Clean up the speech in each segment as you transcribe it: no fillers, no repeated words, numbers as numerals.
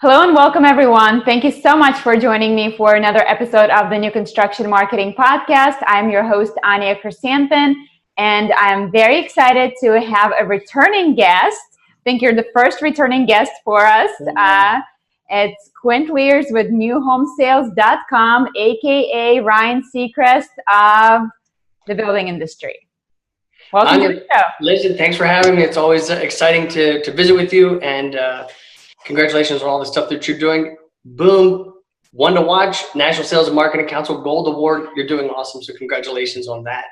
Hello and welcome everyone. Thank you so much for joining me for another episode of the New Construction Marketing Podcast. I'm your host, Anya Chrisanthon, and I'm very excited to have a returning guest. I think you're the first returning guest for us. It's Quint Lears with newhomesales.com, aka Ryan Seacrest of the building industry. Welcome Anya, to the show. listen, thanks for having me. It's always exciting to visit with you, and congratulations on all the stuff that you're doing. Boom, one to watch, National Sales and Marketing Council Gold Award. You're doing awesome, so congratulations on that.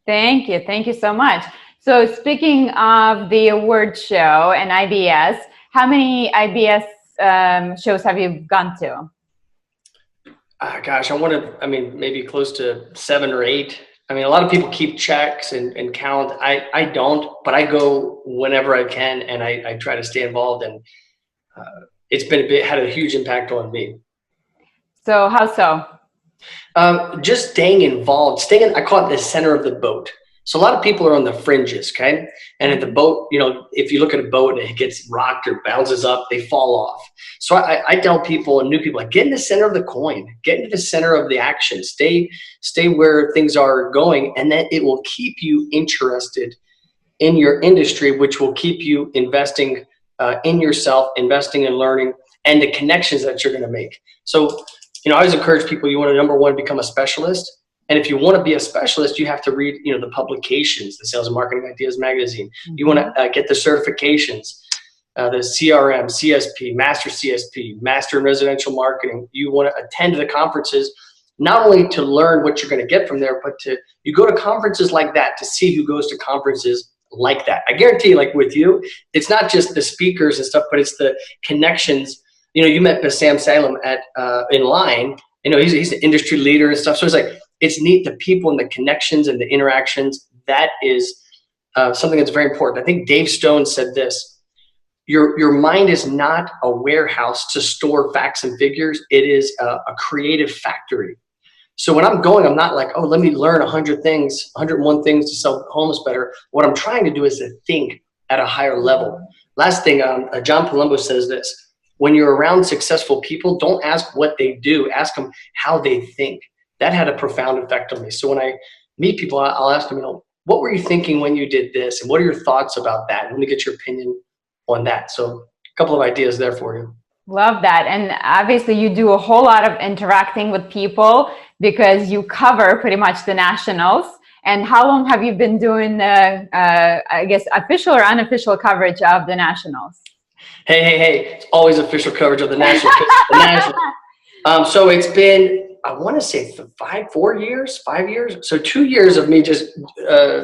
Thank you so much. So speaking of the award show and IBS, how many IBS shows have you gone to? Gosh, maybe close to 7 or 8. I mean, a lot of people keep checks and count. I don't, but I go whenever I can, and I try to stay involved, and it's had a huge impact on me. So how so? Just staying involved, I call it the center of the boat. So a lot of people are on the fringes, okay? And at the boat, if you look at a boat and it gets rocked or bounces up, they fall off. So I tell people and new people, like, get in the center of the coin, get into the center of the action, stay where things are going, and then it will keep you interested in your industry, which will keep you investing in yourself, investing in learning, and the connections that you're going to make. So, I always encourage people, you want to, number one, become a specialist. And if you want to be a specialist, you have to read, the publications, the Sales and Marketing Ideas magazine. You want to get the certifications, the CRM, CSP, Master in Residential Marketing. You want to attend to the conferences, not only to learn what you're going to get from there, but you go to conferences like that to see who goes to conferences like that. I guarantee, like with you, it's not just the speakers and stuff, but it's the connections. You met Sam Salem in line. He's an industry leader and stuff. So it's like, it's neat, the people and the connections and the interactions. That is something that's very important. I think Dave Stone said this: your mind is not a warehouse to store facts and figures. It is a creative factory. So when I'm going, I'm not like, oh, let me learn 101 things to sell homes better. What I'm trying to do is to think at a higher level. Last thing, John Palumbo says this: when you're around successful people, don't ask what they do, ask them how they think. That had a profound effect on me. So when I meet people, I'll ask them, what were you thinking when you did this? And what are your thoughts about that? And let me get your opinion on that. So a couple of ideas there for you. Love that. And obviously you do a whole lot of interacting with people because you cover pretty much the nationals. And how long have you been doing the, official or unofficial coverage of the nationals? Hey, it's always official coverage of the nationals. So it's been, I want to say 5 years. So 2 years of me just,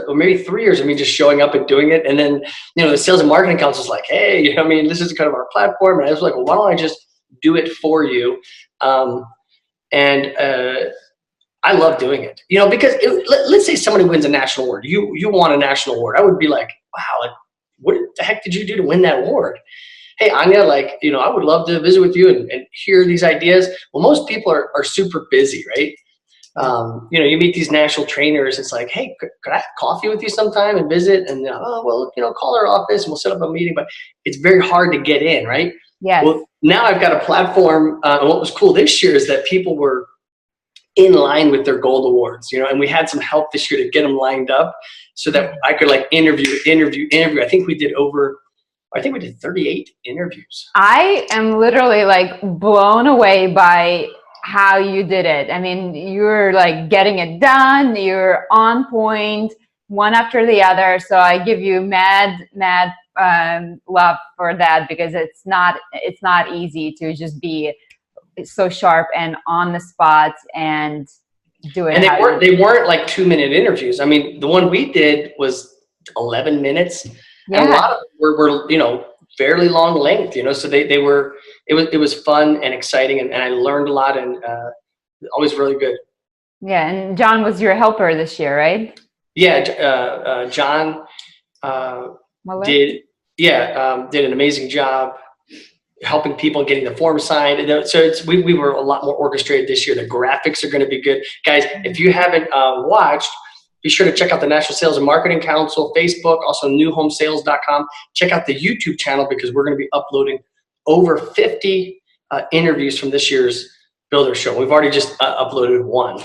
or maybe 3 years of me just showing up and doing it. And then, the Sales and Marketing Council is like, hey, this is kind of our platform. And I was like, well, why don't I just do it for you? I love doing it, because let's say somebody wins a national award. You won a national award. I would be like, wow, what the heck did you do to win that award? Hey, Anya, I would love to visit with you and hear these ideas. Well, most people are super busy, right? You meet these national trainers. It's like, hey, could I have coffee with you sometime and visit? And, call our office and we'll set up a meeting. But it's very hard to get in, right? Yes. Well, now I've got a platform. And what was cool this year is that people were in line with their gold awards, and we had some help this year to get them lined up so that I could interview. I think we did 38 interviews. I am literally blown away by how you did it. I mean, you're getting it done. You're on point, one after the other. So I give you mad love for that, because it's not easy to just be so sharp and on the spot and do it. And they weren't 2-minute interviews. I mean, the one we did was 11 minutes. Yeah. And a lot of them were fairly long length, so they were, it was fun and exciting, and I learned a lot, and always really good. Yeah. And John was your helper this year, right? Yeah. John did an amazing job helping people getting the form signed. So we were a lot more orchestrated this year. The graphics are going to be good. Guys, if you haven't watched, be sure to check out the National Sales and Marketing Council, Facebook, also newhomesales.com. Check out the YouTube channel, because we're going to be uploading over 50 interviews from this year's Builder Show. We've already just uploaded one.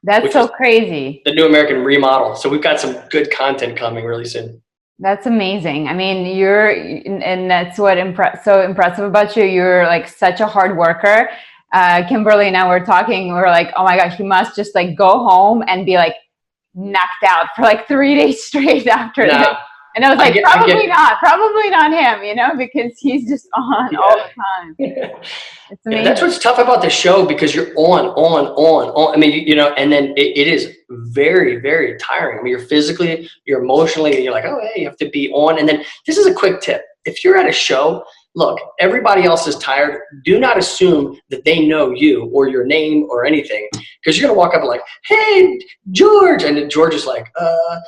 That's so crazy. The New American Remodel. So we've got some good content coming really soon. That's amazing. I mean, and that's what so impressive about you. You're like such a hard worker. Kimberly and I were talking. We were like, oh my gosh, he must just like go home and be like knocked out for like 3 days straight after that. And I was like, probably not him, you know, because he's just on all the time. It's amazing. That's what's tough about the show, because you're on. I mean, you know, and then it is very, very tiring. I mean, you're physically, you're emotionally, and you're like, oh, hey, you have to be on. And then this is a quick tip. If you're at a show, look, everybody else is tired. Do not assume that they know you or your name or anything, because you're going to walk up and like, hey, George. And then George is like,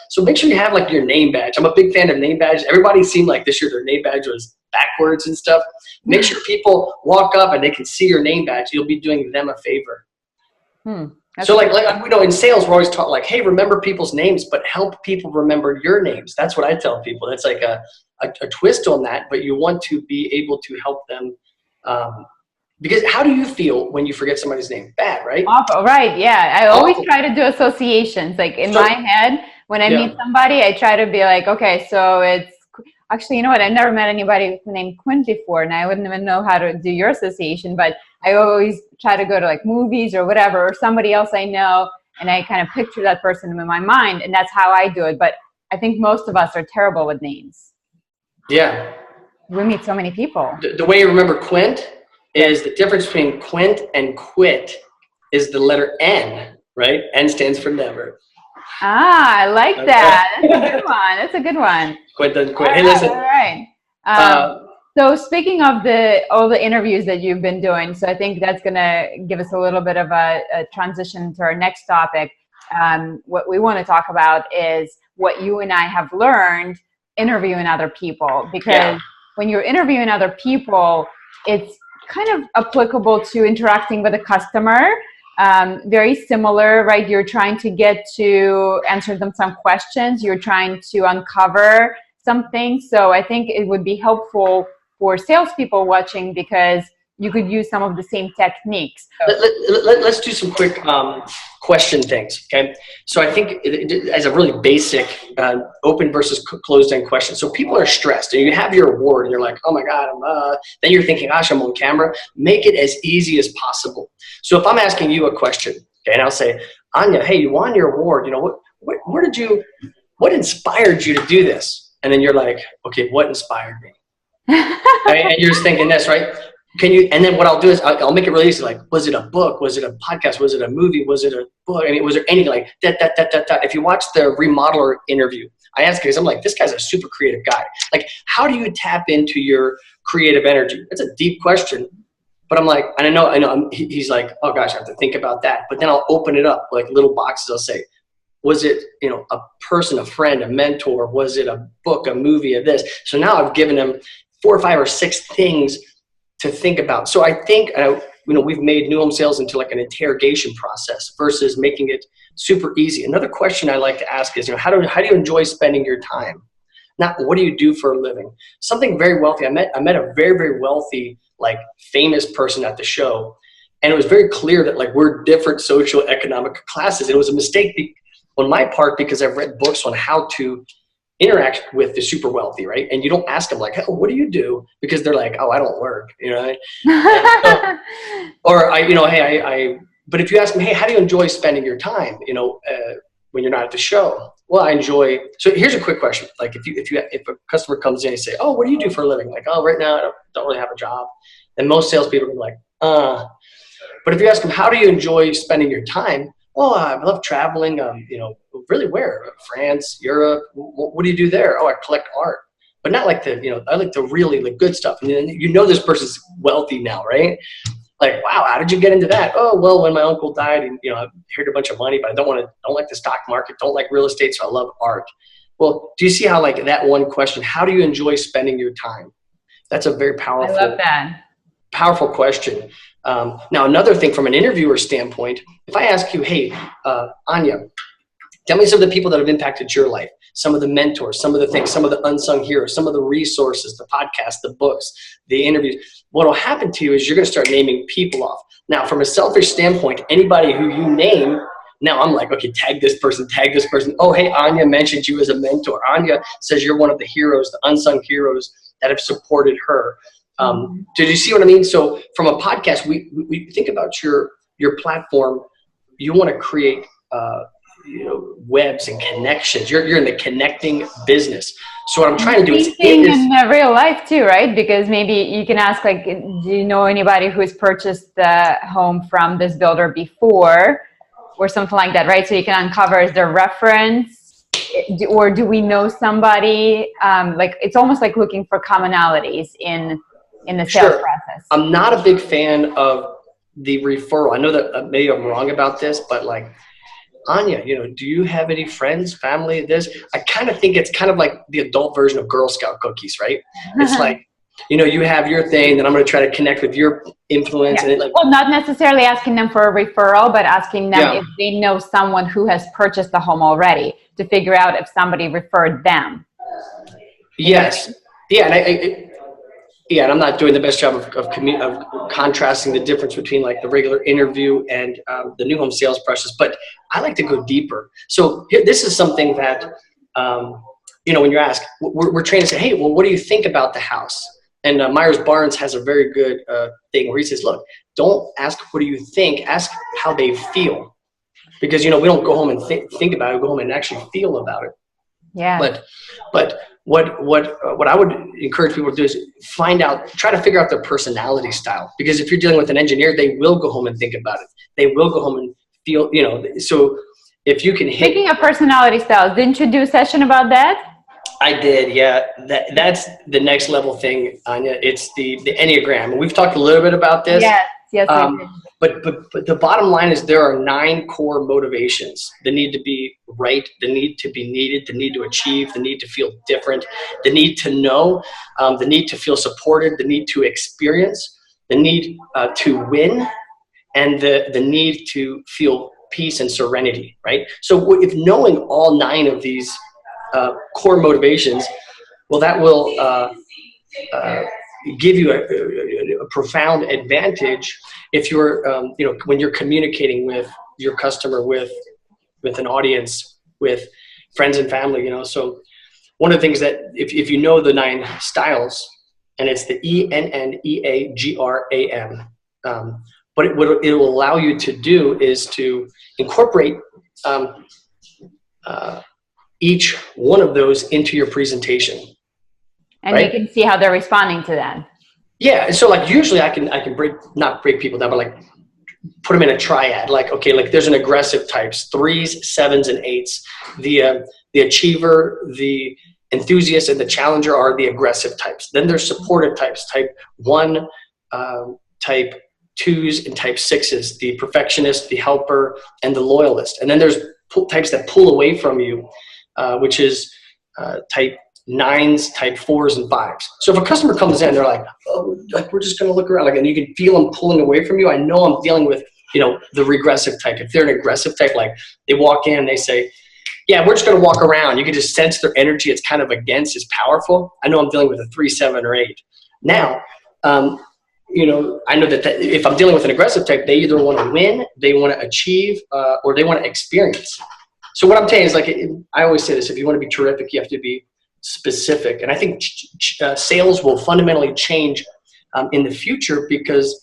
so make sure you have like your name badge. I'm a big fan of name badges. Everybody seemed like this year their name badge was backwards and stuff. Make sure people walk up and they can see your name badge. You'll be doing them a favor. So like, you know, in sales, we're always taught like, hey, remember people's names, but help people remember your names. That's what I tell people. That's like a twist on that, but you want to be able to help them. Because how do you feel when you forget somebody's name? Bad, right? Awful, right, yeah. I always try to do associations. Like in my head, when I meet somebody, I try to be like, okay, so it's, actually, you know what? I've never met anybody named Quint before, and I wouldn't even know how to do your association, but I always try to go to like movies or whatever, or somebody else I know, and I kind of picture that person in my mind, and that's how I do it. But I think most of us are terrible with names. Yeah. We meet so many people. The way you remember Quint is the difference between Quint and quit is the letter N, right? N stands for never. Ah, I like that. That's a good one. That's a good one. Quit doesn't quit. Hey, listen. All right. So speaking of all the interviews that you've been doing, so I think that's going to give us a little bit of a transition to our next topic. What we want to talk about is what you and I have learned interviewing other people, because when you're interviewing other people, it's kind of applicable to interacting with a customer. Very similar, right? You're trying to get to answer them some questions. You're trying to uncover something. So I think it would be helpful for salespeople watching, because you could use some of the same techniques. Let's do some quick question things, okay? So I think as a really basic open versus closed-end question. So people are stressed, and you have your award, and you're like, oh my God, then you're thinking, gosh, I'm on camera. Make it as easy as possible. So if I'm asking you a question, okay, and I'll say, Anya, hey, you won your award. You know, what inspired you to do this? And then you're like, okay, what inspired me? And you're just thinking this, right? And then what I'll do is I'll make it really easy. Like, was it a book? Was it a podcast? Was it a movie? Was it a book? I mean, was there anything like that? If you watch the remodeler interview, I ask because I'm like, this guy's a super creative guy. Like, how do you tap into your creative energy? It's a deep question, but I'm like, and I know. He's like, oh gosh, I have to think about that. But then I'll open it up like little boxes. I'll say, was it, you know, a person, a friend, a mentor? Was it a book, a movie, of this? So now I've given him 4 or 5 or 6 things to think about. So I think, we've made new home sales into like an interrogation process versus making it super easy. Another question I like to ask is, how do you enjoy spending your time? Not what do you do for a living? Something very wealthy. I met a very, very wealthy, like famous person at the show. And it was very clear that like we're different social economic classes. It was a mistake on my part, because I've read books on how to interact with the super wealthy, right? And you don't ask them like, oh, what do you do? Because they're like, oh, I don't work, but if you ask them, hey, how do you enjoy spending your time, when you're not at the show? Well, I enjoy, so here's a quick question. Like if a customer comes in and say, oh, what do you do for a living? Like, oh, right now I don't really have a job. And most salespeople are like, but if you ask them, how do you enjoy spending your time? Oh, I love traveling. Really where? France, Europe. What do you do there? Oh, I collect art, but not like I like the really good stuff. And then this person's wealthy now, right? Like, wow, how did you get into that? Oh, well, when my uncle died, and I inherited a bunch of money, but I don't like the stock market, don't like real estate, so I love art. Well, do you see how like that one question? How do you enjoy spending your time? That's a very powerful. I love that. Powerful question. Now, another thing from an interviewer standpoint, if I ask you, hey, Anya, Tell me some of the people that have impacted your life, some of the mentors, some of the things, some of the unsung heroes, some of the resources, the podcasts, the books, the interviews. What will happen to you is you're going to start naming people off. Now, from a selfish standpoint, anybody who you name, now I'm like, okay, tag this person, tag this person. Oh, hey, Anya mentioned you as a mentor. Anya says you're one of the heroes, the unsung heroes that have supported her. Did you see what I mean? So from a podcast, we think about your platform. You want to create webs and connections. You're in the connecting business. So what I'm trying to do is in real life too, right? Because maybe you can ask, like, do you know anybody who's purchased the home from this builder before, or something like that, right? So you can uncover, is there reference, or do we know somebody? Like, it's almost like looking for commonalities in the sales process. I'm not a big fan of the referral. I know that maybe I'm wrong about this, but like, Anya, do you have any friends, family, this? I kind of think it's kind of like the adult version of Girl Scout cookies, right? It's like, you have your thing, then I'm going to try to connect with your influence. Yeah. And well, not necessarily asking them for a referral, but asking them if they know someone who has purchased the home already, to figure out if somebody referred them. Yes. Yeah. And I'm not doing the best job of contrasting the difference between like the regular interview and the new home sales process, but I like to go deeper. So this is something that, when you're asked, we're trained to say, hey, well, what do you think about the house? And Myers-Barnes has a very good thing where he says, look, don't ask what do you think, ask how they feel. Because, we don't go home and think about it, we go home and actually feel about it. Yeah. But what I would encourage people to do is try to figure out their personality style. Because if you're dealing with an engineer, they will go home and think about it. They will go home and feel, so if you can hit. Speaking of personality styles, didn't you do a session about that? I did, yeah. That's the next level thing, Anya. It's the Enneagram. And we've talked a little bit about this. Yes, we did. But the bottom line is there are 9 core motivations. The need to be right, the need to be needed, the need to achieve, the need to feel different, the need to know, the need to feel supported, the need to experience, the need to win, and the need to feel peace and serenity, right? So if knowing all 9 of these core motivations, well, that will give you a profound advantage if you're, when you're communicating with your customer, with an audience, with friends and family, So one of the things that if you know the 9 styles, and it's the ENNEAGRAM, but what it will allow you to do is to incorporate each one of those into your presentation. And right? You can see how they're responding to that. Yeah. So like usually I can not break people down, but like put them in a triad. Like, okay, like there's an aggressive types, 3s, 7s, and 8s. The achiever, the enthusiast, and the challenger are the aggressive types. Then there's supportive types, type 1, type 2s, and type 6s, the perfectionist, the helper, and the loyalist. And then there's types that pull away from you, which is type 9s, type 4s, and 5s. So if a customer comes in, they're like, oh, like we're just going to look around, like, and you can feel them pulling away from you. I know I'm dealing with, the regressive type. If they're an aggressive type, like they walk in, they say, yeah, we're just going to walk around. You can just sense their energy. It's kind of against, it's powerful. I know I'm dealing with a 3, 7, or 8. Now, I know that if I'm dealing with an aggressive type, they either want to win, they want to achieve, or they want to experience. So what I'm saying is, like, I always say this, if you want to be terrific, you have to be specific. And I think sales will fundamentally change in the future because,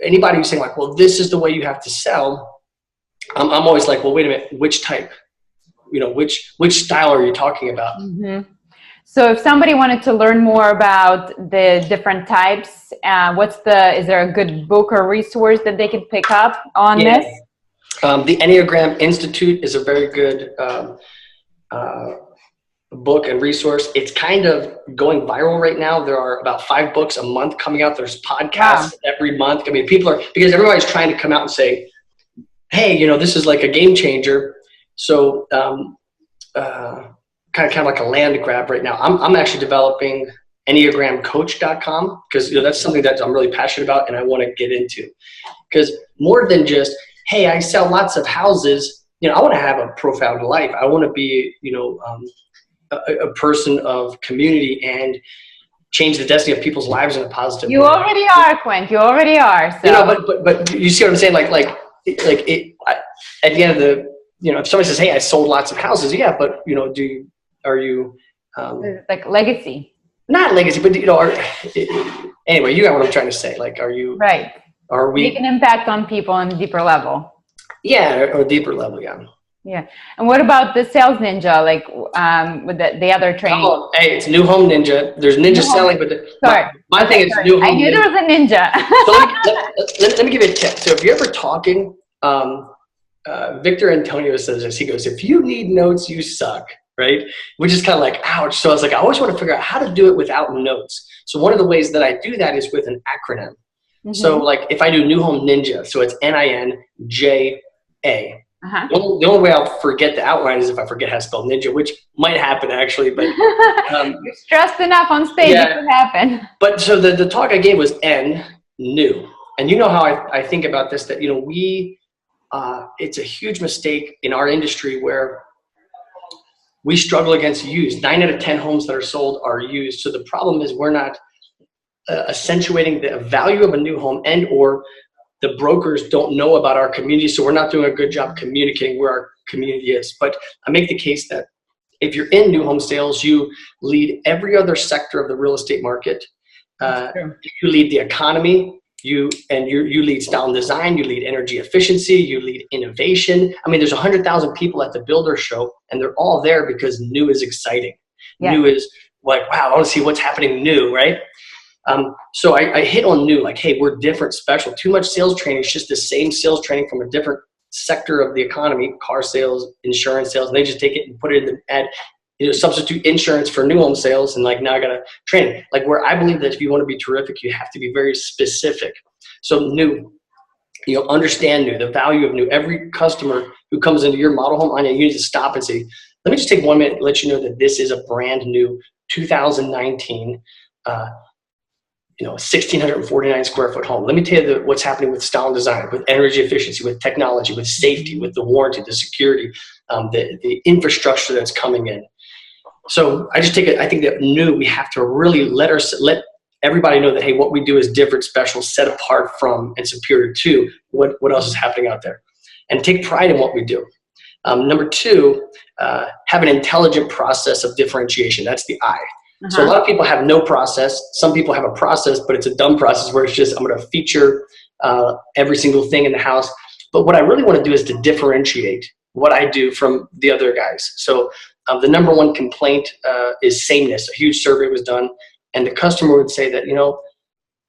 anybody who's saying like, well, this is the way you have to sell. I'm always like, well, wait a minute, which type? Which style are you talking about? Mm-hmm. So if somebody wanted to learn more about the different types, is there a good book or resource that they could pick up on this? The Enneagram Institute is a very good book and resource. It's kind of going viral right now. There are about 5 books a month coming out. There's podcasts every month. I mean, because everybody's trying to come out and say, hey, this is like a game changer. So kind of like a land grab right now. I'm actually developing EnneagramCoach.com because that's something that I'm really passionate about and I want to get into. Because more than just, hey, I sell lots of houses, I want to have a profound life. I want to be, a person of community and change the destiny of people's lives in a positive way. You already are, Quint. You already are. So. But you see what I'm saying? At the end of the, if somebody says, hey, I sold lots of houses. Yeah. But, are you, like legacy? Not legacy, but, anyway, you got what I'm trying to say. Like, are you, right. Are we make an impact on people on a deeper level? Yeah. Or a deeper level. Yeah. Yeah. And what about the sales ninja, like with the other training? Oh, hey, it's New Home Ninja. There's ninja selling, but my thing is New Home. I knew there was a ninja. So let me give you a tip. So if you're ever talking, Victor Antonio says this. He goes, if you need notes, you suck, right? Which is kind of like, ouch. So I was like, I always want to figure out how to do it without notes. So one of the ways that I do that is with an acronym. Mm-hmm. So like if I do New Home Ninja, so it's NINJA. Uh-huh. The only way I'll forget the outline is if I forget how to spell ninja, which might happen actually. But you're stressed enough on stage, it could happen. But so the talk I gave was new, and you know how I think about this, that it's a huge mistake in our industry where we struggle against used. 9 out of 10 homes that are sold are used. So the problem is we're not accentuating the value of a new home, and or the brokers don't know about our community, so we're not doing a good job communicating where our community is. But I make the case that if you're in new home sales, you lead every other sector of the real estate market. You lead the economy. You lead style and design. You lead energy efficiency. You lead innovation. I mean, there's 100,000 people at the Builder Show, and they're all there because new is exciting. Yeah. New is like, wow, I want to see what's happening new, right? So I hit on new, like, hey, we're different, special. Too much sales training is just the same sales training from a different sector of the economy, car sales, insurance sales, and they just take it and put it in the ad, substitute insurance for new home sales, and like now I got to train. Like where I believe that if you want to be terrific, you have to be very specific. So new, understand new, the value of new. Every customer who comes into your model home, Anya, you need to stop and say, let me just take 1 minute and let you know that this is a brand new 2019 1,649 square foot home. Let me tell you what's happening with style and design, with energy efficiency, with technology, with safety, with the warranty, the security, the infrastructure that's coming in. So I think that new, we have to really let everybody know that, hey, what we do is different, special, set apart from, and superior to what else is happening out there. And take pride in what we do. Number 2, have an intelligent process of differentiation. That's the I. So a lot of people have no process. Some people have a process, but it's a dumb process where it's just, I'm going to feature every single thing in the house. But what I really want to do is to differentiate what I do from the other guys. So the number 1 complaint is sameness. A huge survey was done, and the customer would say that,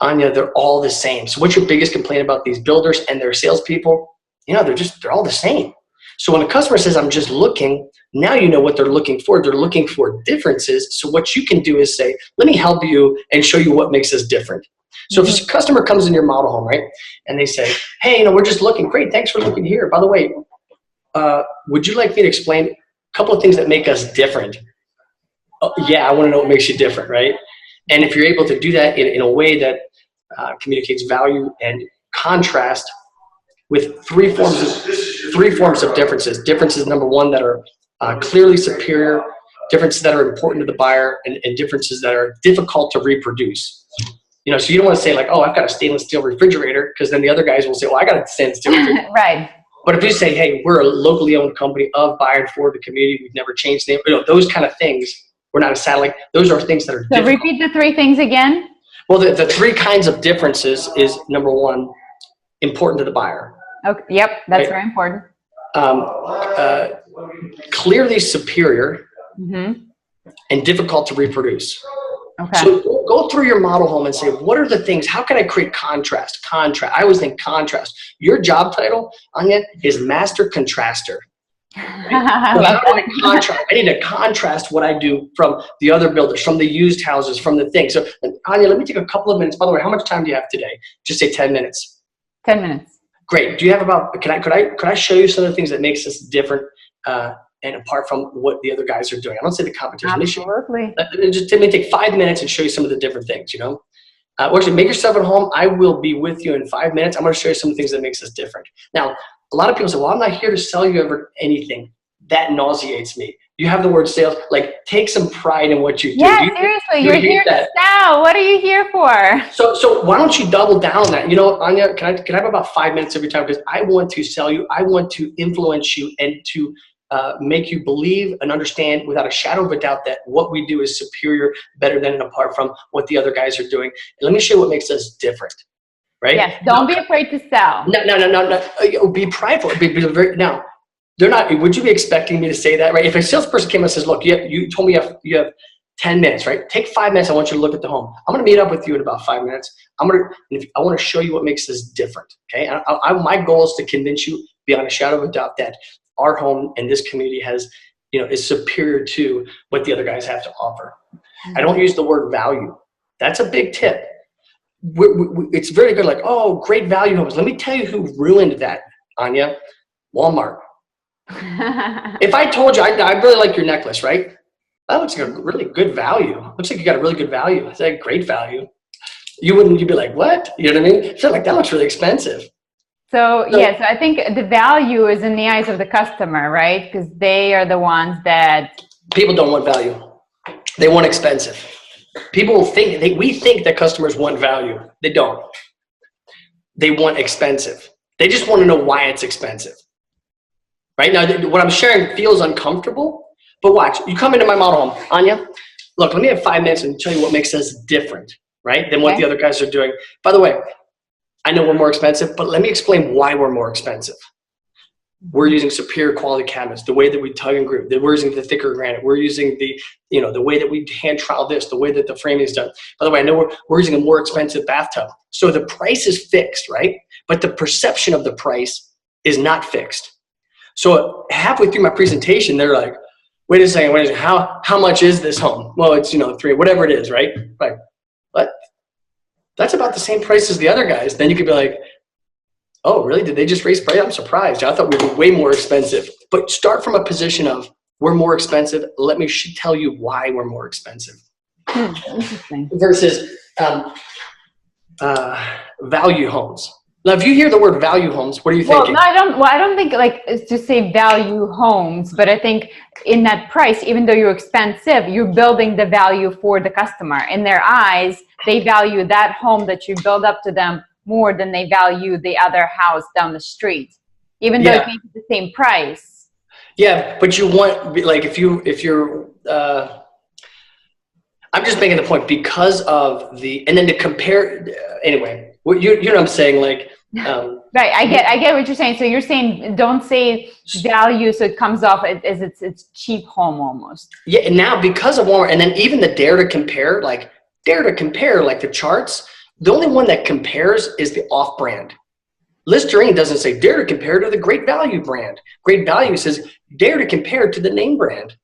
Anya, they're all the same. So what's your biggest complaint about these builders and their salespeople? They're all the same. So when a customer says, I'm just looking, now you know what they're looking for. They're looking for differences. So what you can do is say, let me help you and show you what makes us different. So if a customer comes in your model home, right, and they say, hey, we're just looking. Great, thanks for looking here. By the way, would you like me to explain a couple of things that make us different? Yeah, I want to know what makes you different, right? And if you're able to do that in a way that communicates value and contrast with three forms of differences. Differences, number 1, that are clearly superior, differences that are important to the buyer, and differences that are difficult to reproduce. So you don't want to say like, oh, I've got a stainless steel refrigerator, because then the other guys will say, well, I got a stainless steel refrigerator. Right. But if you say, hey, we're a locally owned company of, by, and for the community, we've never changed the name, those kind of things, we're not a satellite, those are things that are difficult. So repeat the 3 things again. Well, the 3 kinds of differences is, number 1, important to the buyer. Okay. Yep, that's very important. Clearly superior and difficult to reproduce. Okay. So go through your model home and say, what are the things, how can I create contrast? I always think contrast. Your job title, Anya, is master contrastor. Right? I need to contrast what I do from the other builders, from the used houses, from the things. So Anya, let me take a couple of minutes. By the way, how much time do you have today? Just say 10 minutes. 10 minutes. Great. Do you have could I show you some of the things that makes us different and apart from what the other guys are doing? I don't say the competition issue. Absolutely. Just let me take 5 minutes and show you some of the different things, Or actually, make yourself at home. I will be with you in 5 minutes. I'm going to show you some things that makes us different. Now, a lot of people say, well, I'm not here to sell you ever anything. That nauseates me. You have the word sales, like take some pride in what you do. Yeah, seriously, you're here to sell. What are you here for? So why don't you double down on that? You know, Anya, can I have about 5 minutes of your time? Because I want to sell you. I want to influence you and to make you believe and understand without a shadow of a doubt that what we do is superior, better than and apart from what the other guys are doing. And let me show you what makes us different, right? Yes, don't be afraid to sell. No. Be prideful. Now, they're not. Would you be expecting me to say that, right? If a salesperson came and says, "Look, you told me you have 10 minutes, right? Take 5 minutes. I want you to look at the home. I'm going to meet up with you in about 5 minutes. I want to show you what makes this different." Okay. My goal is to convince you beyond a shadow of a doubt that our home and this community is superior to what the other guys have to offer. I don't use the word value. That's a big tip. It's very good. Like, oh, great value homes. Let me tell you who ruined that, Anya. Walmart. If I told you, I really like your necklace, right? That looks like a really good value. Looks like you got a really good value. Is that great value? You'd be like, what? You know what I mean? So like, that looks really expensive. So yes, I think the value is in the eyes of the customer, right? Because they are the ones that... People don't want value. They want expensive. People we think that customers want value. They don't. They want expensive. They just want to know why it's expensive. Right now, what I'm sharing feels uncomfortable, but watch. You come into my model home, Anya. Look, let me have 5 minutes and tell you what makes us different, right, than what the other guys are doing. By the way, I know we're more expensive, but let me explain why we're more expensive. We're using superior quality cabinets, the way that we tug and groove, that we're using the thicker granite. We're using the way that we hand trowel this, the way that the framing is done. By the way, I know we're using a more expensive bathtub. So the price is fixed, right? But the perception of the price is not fixed. So halfway through my presentation, they're like, wait a second, how much is this home? Well, it's, three, whatever it is, right? Like, what? That's about the same price as the other guys. Then you could be like, oh, really? Did they just raise price? I'm surprised. I thought we were way more expensive. But start from a position of, we're more expensive. Let me tell you why we're more expensive. Interesting. Versus value homes. Now, if you hear the word value homes, what are you thinking? Well, I don't think like it's to say value homes, but I think in that price, even though you're expensive, you're building the value for the customer. In their eyes, they value that home that you build up to them more than they value the other house down the street, even though it may be the same price. Yeah, but you want, like, if you're, I'm just making the point because of and then to compare, anyway, you know what I'm saying, like, right. I get what you're saying. So you're saying don't say value, so it comes off as it's cheap home almost. Yeah, and now because of Walmart, and then even the dare to compare, like the charts, the only one that compares is the off-brand. Listerine doesn't say dare to compare to the Great Value brand. Great Value says dare to compare to the name brand.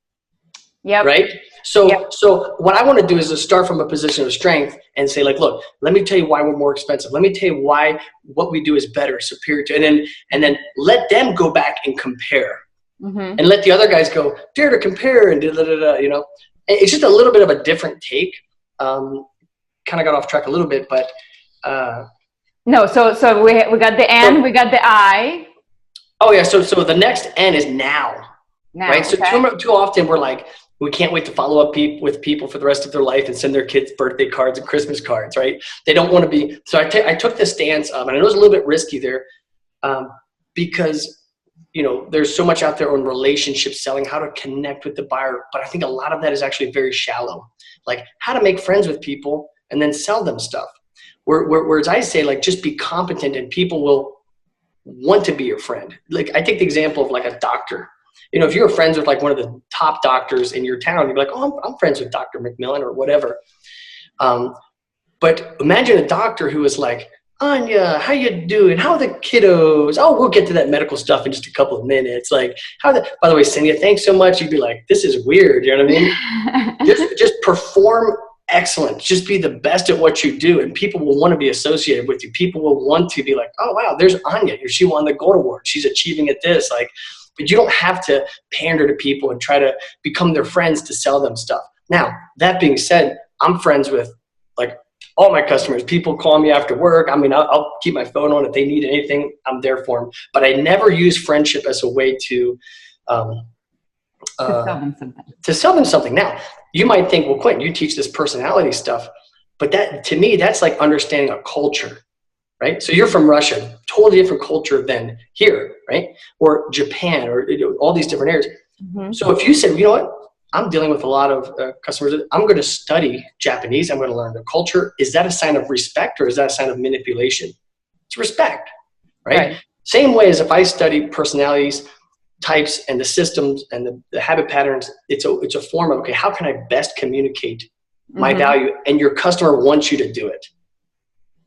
Yep. Right? So what I want to do is to start from a position of strength and say, like, look, let me tell you why we're more expensive. Let me tell you why what we do is better, superior to, and then let them go back and compare. Mm-hmm. And let the other guys go, dare to compare, and It's just a little bit of a different take. Kind of got off track a little bit, but no. So we got the N, we got the I. Oh yeah. So the next N is now. Right. So okay. too often we're like, we can't wait to follow up with people for the rest of their life and send their kids birthday cards and Christmas cards, right? They don't want to be. So I took the stance of, and I know it's a little bit risky there, because there's so much out there on relationship selling, how to connect with the buyer, but I think a lot of that is actually very shallow, like how to make friends with people and then sell them stuff. Whereas I say, like, just be competent and people will want to be your friend. Like, I take the example of like a doctor. If you're friends with like one of the top doctors in your town, you'd be like, oh, I'm friends with Dr. McMillan or whatever. But imagine a doctor who is like, Anya, how you doing? How are the kiddos? Oh, we'll get to that medical stuff in just a couple of minutes. Like, by the way, Cynthia, thanks so much. You'd be like, this is weird. You know what I mean? just perform excellent. Just be the best at what you do, and people will want to be associated with you. People will want to be like, oh wow, there's Anya. She won the gold award. She's achieving at this. Like, but you don't have to pander to people and try to become their friends to sell them stuff. Now, that being said, I'm friends with like all my customers, people call me after work. I mean, I'll keep my phone on if they need anything. I'm there for them. But I never use friendship as a way to sell them something. To sell them something. Now, you might think, well, Quint, you teach this personality stuff, but that, to me, that's like understanding a culture, right? So you're from Russia, totally different culture than here, right? Or Japan, or all these different areas. Mm-hmm. So if you said, you know what, I'm dealing with a lot of customers, I'm going to study Japanese, I'm going to learn their culture. Is that a sign of respect or is that a sign of manipulation? It's respect, right? Same way as if I study personalities, types, and the systems and the habit patterns, it's a form of, okay, how can I best communicate my value? And your customer wants you to do it.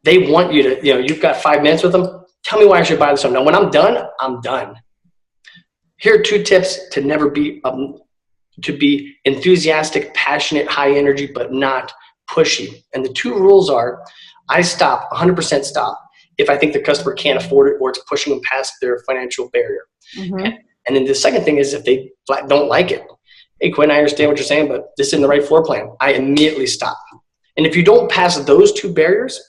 They want you to, you've got 5 minutes with them. Tell me why I should buy this one. Now, when I'm done, I'm done. Here are 2 tips to never be, to be enthusiastic, passionate, high energy, but not pushy. And the 2 rules are, I stop, 100% stop, if I think the customer can't afford it or it's pushing them past their financial barrier. And then the second thing is if they flat don't like it. Hey, Quinn, I understand what you're saying, but this isn't the right floor plan. I immediately stop. And if you don't pass those 2 barriers,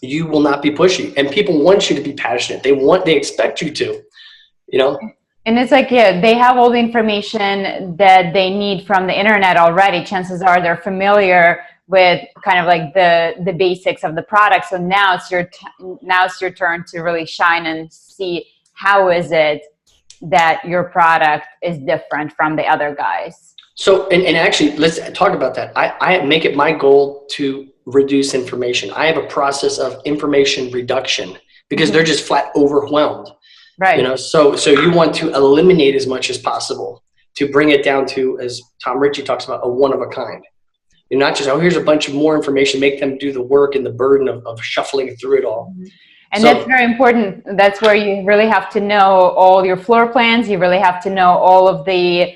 you will not be pushy. And people want you to be passionate. They expect you to, And it's like, they have all the information that they need from the internet already. Chances are they're familiar with kind of like the basics of the product. So now it's your turn to really shine and see how is it that your product is different from the other guys. So, and actually, let's talk about that. I make it my goal to reduce information. I have a process of information reduction because they're just flat overwhelmed. Right. So you want to eliminate as much as possible to bring it down to, as Tom Ritchie talks about, a one of a kind. You're not just, here's a bunch of more information, make them do the work and the burden of shuffling through it all. And that's very important. That's where you really have to know all your floor plans. You really have to know all of the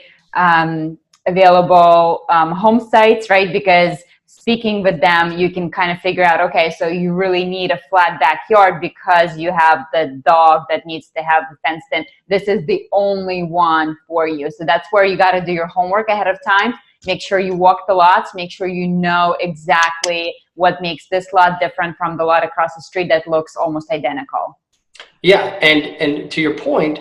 available home sites, right? Because speaking with them, you can kind of figure out, okay, so you really need a flat backyard because you have the dog that needs to have fenced in. This is the only one for you. So that's where you got to do your homework ahead of time. Make sure you walk the lots. Make sure you know exactly what makes this lot different from the lot across the street that looks almost identical. Yeah, and to your point,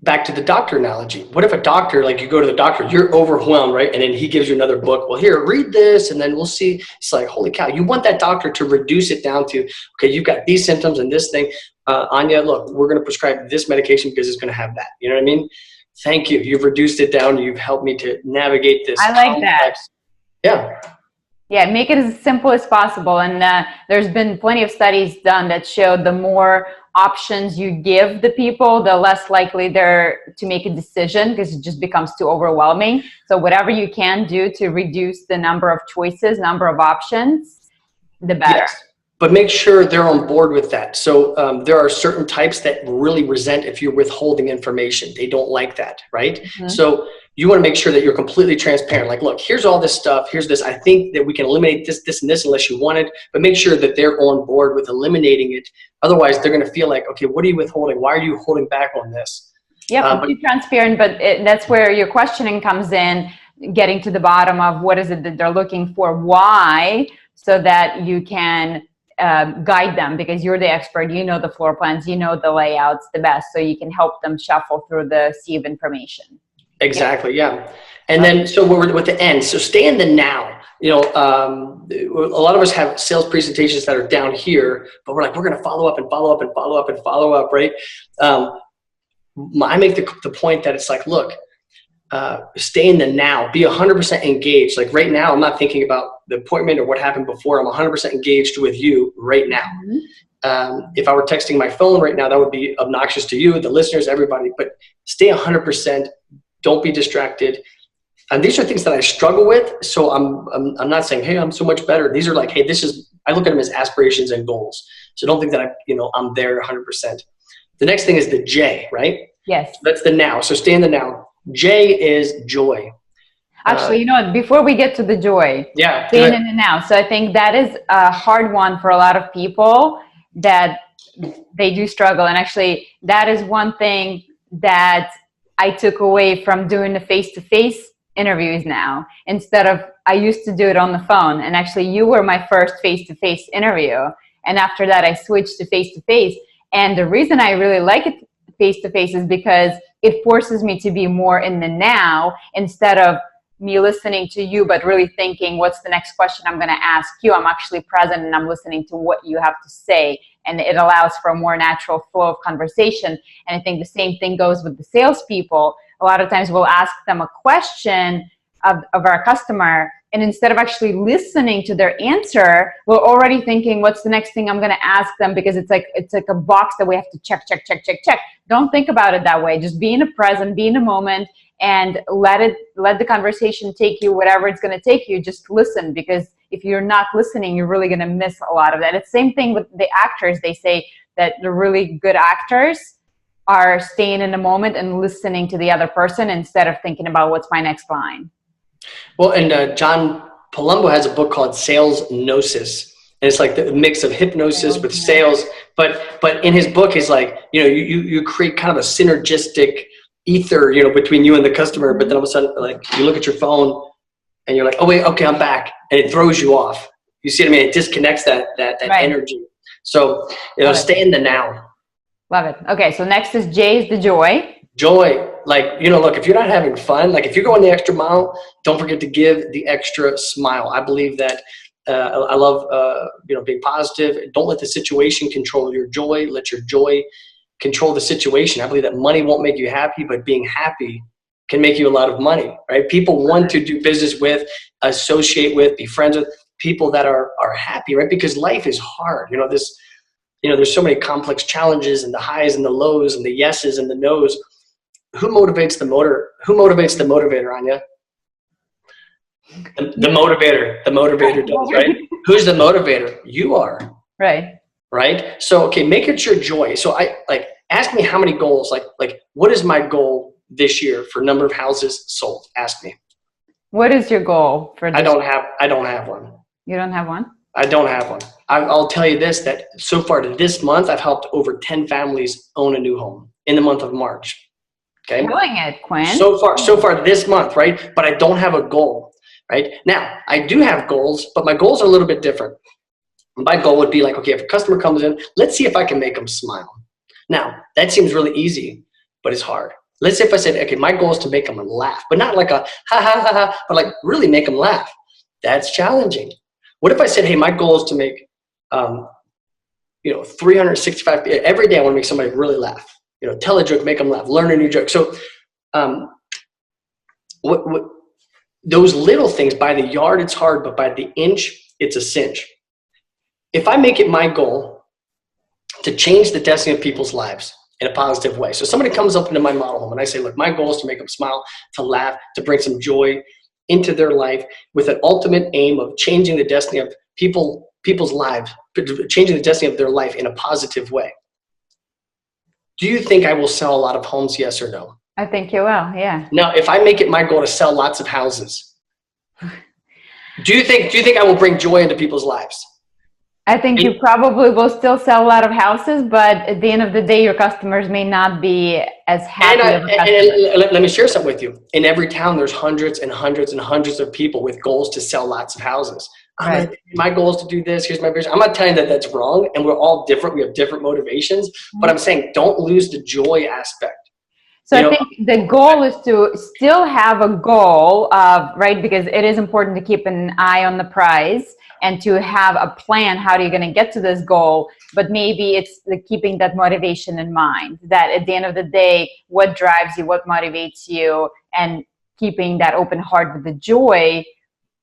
back to the doctor analogy. What if a doctor, like you go to the doctor, you're overwhelmed, right? And then he gives you another book. Well, here, read this, and then we'll see. It's like, holy cow, you want that doctor to reduce it down to, okay, you've got these symptoms and this thing. Anya, look, we're going to prescribe this medication because it's going to have that. You know what I mean? Thank you. You've reduced it down. You've helped me to navigate this. I like that. Yeah. Yeah, make it as simple as possible. And there's been plenty of studies done that show the more options you give the people, the less likely they're to make a decision because it just becomes too overwhelming. So whatever you can do to reduce the number of choices, number of options, the better. Yes. But make sure they're on board with that. So there are certain types that really resent if you're withholding information. They don't like that, right? So you want to make sure that you're completely transparent. Like, look, here's all this stuff. Here's this. I think that we can eliminate this, this, and this unless you want it. But make sure that they're on board with eliminating it. Otherwise, they're going to feel like, okay, what are you withholding? Why are you holding back on this? Yeah, be transparent. But that's where your questioning comes in, getting to the bottom of what is it that they're looking for, why, so that you can guide them, because you're the expert, you know the floor plans, you know the layouts the best, so you can help them shuffle through the sea of information. Exactly, yeah. And then, so we're with the end. So stay in the now. A lot of us have sales presentations that are down here, but we're like, we're going to follow up and follow up and follow up and follow up, right? I make the point that it's like, look, stay in the now, be 100% engaged. Like right now, I'm not thinking about the appointment or what happened before. I'm 100% engaged with you right now. If I were texting my phone right now, that would be obnoxious to you, the listeners, everybody, but stay 100%. Don't be distracted. And these are things that I struggle with. So I'm not saying, hey, I'm so much better. These are like, hey, I look at them as aspirations and goals. So don't think that I'm there 100%. The next thing is the J, right? Yes. That's the now. So stay in the now. J is joy. Actually, you know what? Before we get to the joy, staying in the now. So I think that is a hard one for a lot of people, that they do struggle. And actually, that is one thing that I took away from doing the face-to-face interviews now instead of, I used to do it on the phone. And actually you were my first face-to-face interview. And after that, I switched to face-to-face. And the reason I really like it face-to-face is because it forces me to be more in the now instead of me listening to you, but really thinking, what's the next question I'm going to ask you? I'm actually present and I'm listening to what you have to say. And it allows for a more natural flow of conversation. And I think the same thing goes with the salespeople. A lot of times we'll ask them a question of our customer, and instead of actually listening to their answer, we're already thinking, what's the next thing I'm going to ask them? Because it's like a box that we have to check. Don't think about it that way. Just be in the present, be in the moment, and let the conversation take you whatever it's going to take you. Just listen, because if you're not listening, you're really going to miss a lot of that. It's the same thing with the actors. They say that the really good actors are staying in the moment and listening to the other person instead of thinking about what's my next line. Well, and John Palumbo has a book called Sales Gnosis, and it's like the mix of hypnosis with sales. But in his book, he's like, you create kind of a synergistic ether, between you and the customer. But then all of a sudden, like, you look at your phone and you're like, oh wait, okay, I'm back, and it throws you off. You see what I mean? It disconnects that right. Energy. So stay in the now. Love it. Okay, so next is J is the joy. Joy. Like, look, if you're not having fun, like if you're going the extra mile, don't forget to give the extra smile. I believe that I love, being positive. Don't let the situation control your joy. Let your joy control the situation. I believe that money won't make you happy, but being happy can make you a lot of money, right? People want to do business with, associate with, be friends with people that are happy, right? Because life is hard. There's so many complex challenges, and the highs and the lows and the yeses and the nos. Who motivates the motivator, Anya? The motivator does, right? Who's the motivator? You are. Right. So, okay, make it your joy. So ask me how many goals, like what is my goal this year for number of houses sold? Ask me. What is your goal for this? I don't have one. You don't have one? I don't have one. I'll tell you this, that so far to this month, I've helped over 10 families own a new home in the month of March. Okay. Doing it, Quint. So far this month, right? But I don't have a goal, right? Now, I do have goals, but my goals are a little bit different. My goal would be like, okay, if a customer comes in, let's see if I can make them smile. Now, that seems really easy, but it's hard. Let's say if I said, okay, my goal is to make them laugh, but not like a ha, ha, ha, ha, but like really make them laugh. That's challenging. What if I said, hey, my goal is to make, 365, every day I want to make somebody really laugh. Tell a joke, make them laugh, learn a new joke. So what those little things, by the yard, it's hard, but by the inch, it's a cinch. If I make it my goal to change the destiny of people's lives in a positive way. So somebody comes up into my model home and I say, look, my goal is to make them smile, to laugh, to bring some joy into their life with an ultimate aim of changing the destiny of people's lives, changing the destiny of their life in a positive way. Do you think I will sell a lot of homes, yes or no? I think you will, yeah. Now, if I make it my goal to sell lots of houses, do you think I will bring joy into people's lives? I think you probably will still sell a lot of houses, but at the end of the day, your customers may not be as happy. And let me share something with you. In every town, there's hundreds and hundreds and hundreds of people with goals to sell lots of houses. Right. My goal is to do this. Here's my vision. I'm not telling you that that's wrong, and we're all different. We have different motivations, but I'm saying don't lose the joy aspect. So I think the goal is to still have a goal of, right, because it is important to keep an eye on the prize and to have a plan. How are you going to get to this goal? But maybe it's keeping that motivation in mind, that at the end of the day, what drives you, what motivates you, and keeping that open heart with the joy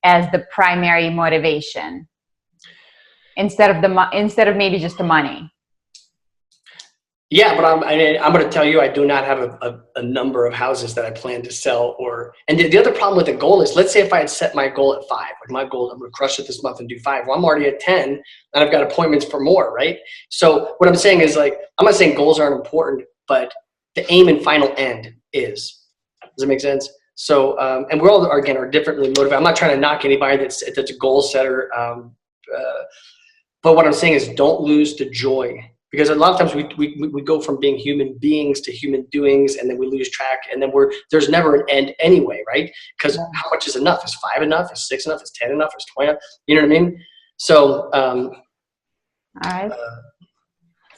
as the primary motivation instead of maybe just the money. Yeah, but I'm going to tell you, I do not have a number of houses that I plan to sell. And the other problem with a goal is, let's say if I had set my goal at 5, like my goal, I'm going to crush it this month and do 5. Well, I'm already at 10 and I've got appointments for more, right? So what I'm saying is, like, I'm not saying goals aren't important, but the aim and final end is. Does that make sense? So, and we're all, again, are differently motivated. I'm not trying to knock anybody that's a goal setter. But what I'm saying is, don't lose the joy Because a lot of times we go from being human beings to human doings, and then we lose track, and then there's never an end anyway, right? Because how much is enough? Is 5 enough? Is 6 enough? Is 10 enough? Is 20 enough? You know what I mean? So, all right.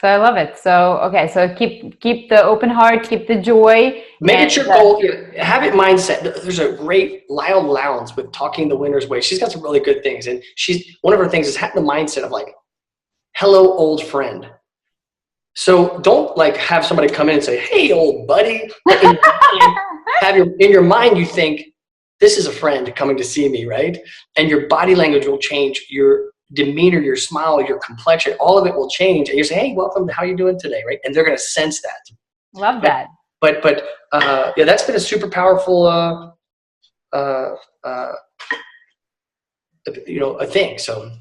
So I love it. So, okay. So keep the open heart, keep the joy. Make it your goal. Have it mindset. There's a great Lyle Lowndes with Talking the Winner's Way. She's got some really good things. And one of her things is have the mindset of like, hello, old friend. So don't like have somebody come in and say, hey, old buddy. In your mind, you think this is a friend coming to see me, right? And your body language will change. Your demeanor, your smile, your complexion, all of it will change. And you say, hey, welcome. How you doing today? Right. And they're going to sense that. Love that. But yeah, that's been a super powerful, a thing. So,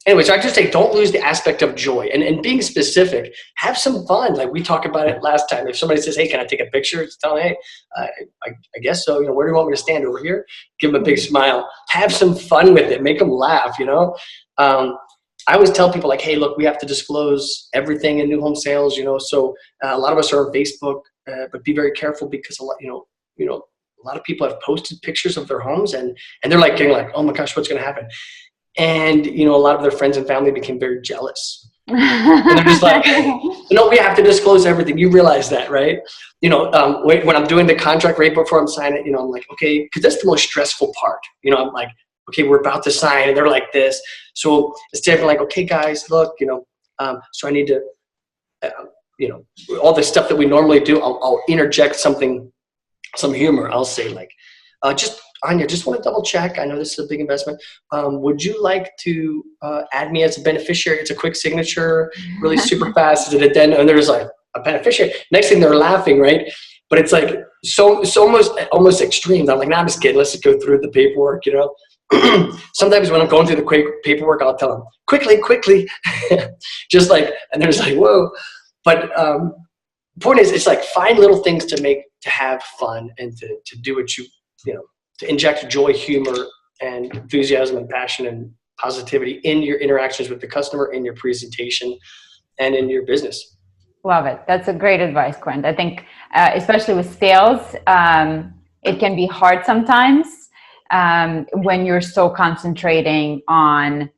anyway, so I just say, don't lose the aspect of joy and being specific, have some fun. Like we talked about it last time. If somebody says, hey, can I take a picture? Just tell them, hey, I guess so. Where do you want me to stand? Over here? Give them a big smile, have some fun with it. Make them laugh, I always tell people like, hey, look, we have to disclose everything in new home sales, so a lot of us are on Facebook, but be very careful because a lot of people have posted pictures of their homes and they're like getting like, oh my gosh, what's going to happen? And, a lot of their friends and family became very jealous. And they're just like, we have to disclose everything. You realize that, right? When I'm doing the contract right before I'm signing it, I'm like, okay, because that's the most stressful part. I'm like, okay, we're about to sign, and they're like this. So instead of like, okay, guys, look, so I need to, all the stuff that we normally do, I'll interject some humor. I'll say like, Anya, just want to double check. I know this is a big investment. Would you like to add me as a beneficiary? It's a quick signature, really super fast. And then there's like a beneficiary. Next thing they're laughing, right? But it's like so almost extreme. I'm like, nah, I'm just kidding. Let's just go through the paperwork. Sometimes when I'm going through the paperwork, I'll tell them quickly, just like, and they're just like, whoa. But the point is, it's like find little things to have fun and to do what to inject joy, humor, and enthusiasm and passion and positivity in your interactions with the customer, in your presentation, and in your business. Love it. That's a great advice, Quint. I think, especially with sales, it can be hard sometimes when you're so concentrating on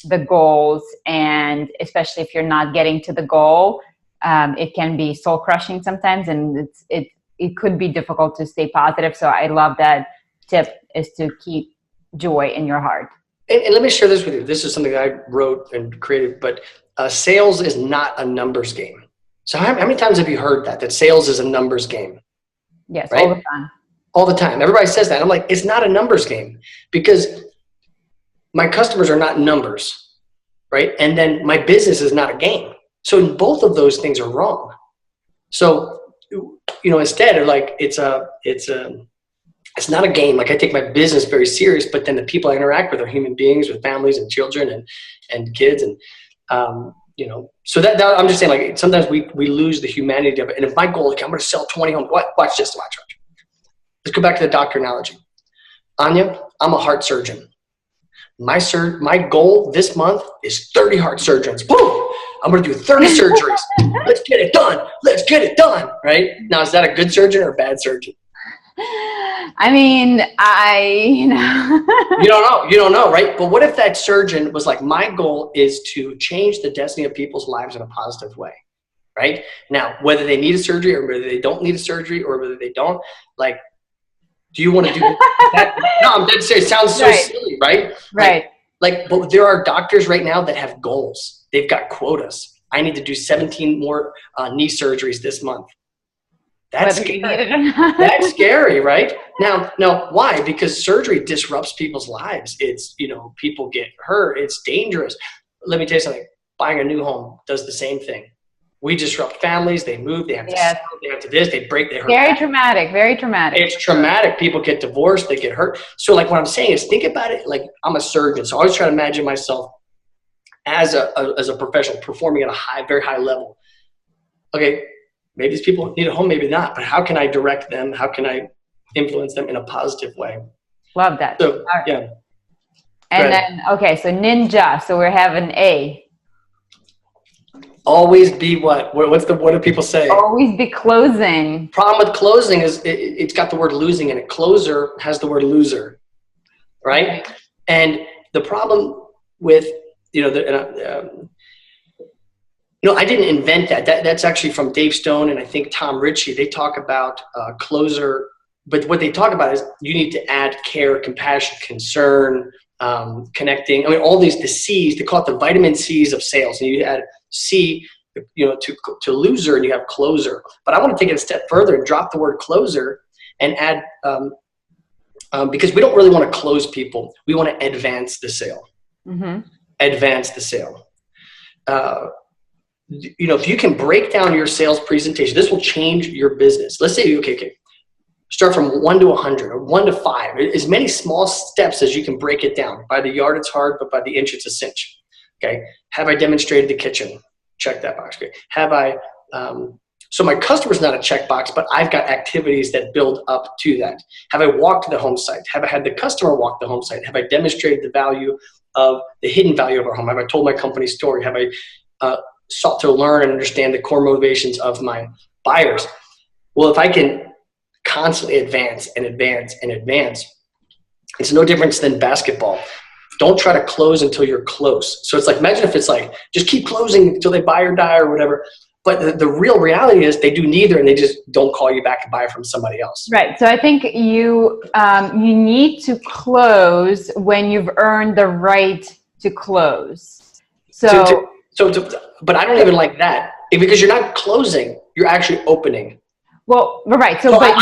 the goals, and especially if you're not getting to the goal, it can be soul crushing sometimes, and it could be difficult to stay positive. So I love that tip is to keep joy in your heart. And let me share this with you. This is something that I wrote and created, but sales is not a numbers game. So how many times have you heard that sales is a numbers game? Yes, right? all the time. All the time. Everybody says that. I'm like, it's not a numbers game because my customers are not numbers, right? And then my business is not a game. So both of those things are wrong. So, instead of like, it's not a game. Like I take my business very serious, but then the people I interact with are human beings with families and children and kids. And, so that I'm just saying, like, sometimes we lose the humanity of it. And if my goal, like, I'm going to sell 20 homes, watch this. Let's go back to the doctor analogy. Anya, I'm a heart surgeon. My goal this month is 30 heart surgeons. Boom! I'm going to do 30 surgeries. Let's get it done. Right? Now, is that a good surgeon or a bad surgeon? I mean, you don't know, right? But what if that surgeon was like, my goal is to change the destiny of people's lives in a positive way, right? Now, whether they need a surgery or whether they don't need a surgery or whether they don't, like, do you want to do that? No, I'm dead serious. It sounds so silly, right? Right. But there are doctors right now that have goals. They've got quotas. I need to do 17 more knee surgeries this month. That's scary. That's scary, right? Now, why? Because surgery disrupts people's lives. It's, people get hurt. It's dangerous. Let me tell you something. Buying a new home does the same thing. We disrupt families. They move. They have to sell. They have to this. They break. They hurt. Very traumatic. Very traumatic. It's traumatic. People get divorced. They get hurt. So, like, what I'm saying is, think about it. Like, I'm a surgeon, so I always try to imagine myself as a professional performing at a very high level. Okay. Maybe these people need a home, maybe not, but how can I direct them? How can I influence them in a positive way? Love that. So, yeah. And then, okay, so ninja. So we're having A. Always be what? What do people say? Always be closing. Problem with closing is it's got the word losing in it. Closer has the word loser, right? And the problem with, I didn't invent that. That's actually from Dave Stone and I think Tom Ritchie. They talk about closer, but what they talk about is you need to add care, compassion, concern, connecting. I mean, all the C's, they call it the vitamin C's of sales. And you add C, to loser, and you have closer. But I want to take it a step further and drop the word closer and add, because we don't really want to close people. We want to advance the sale. Mm-hmm. Advance the sale. If you can break down your sales presentation, this will change your business. Let's say, okay. Start from 1 to 100 or 1 to 5. As many small steps as you can break it down. By the yard, it's hard, but by the inch, it's a cinch. Okay. Have I demonstrated the kitchen? Check that box. Okay. Have I, so my customer's not a checkbox, but I've got activities that build up to that. Have I walked to the home site? Have I had the customer walk the home site? Have I demonstrated the value of the hidden value of our home? Have I told my company story? Have I sought to learn and understand the core motivations of my buyers? Well, if I can constantly advance and advance and advance, it's no difference than basketball. Don't try to close until you're close. So it's like, imagine if it's like, just keep closing until they buy or die or whatever. But the real reality is they do neither, and they just don't call you back and buy from somebody else. Right. So I think you need to close when you've earned the right to close. But I don't even like that, because you're not closing, you're actually opening. Well, right. So, I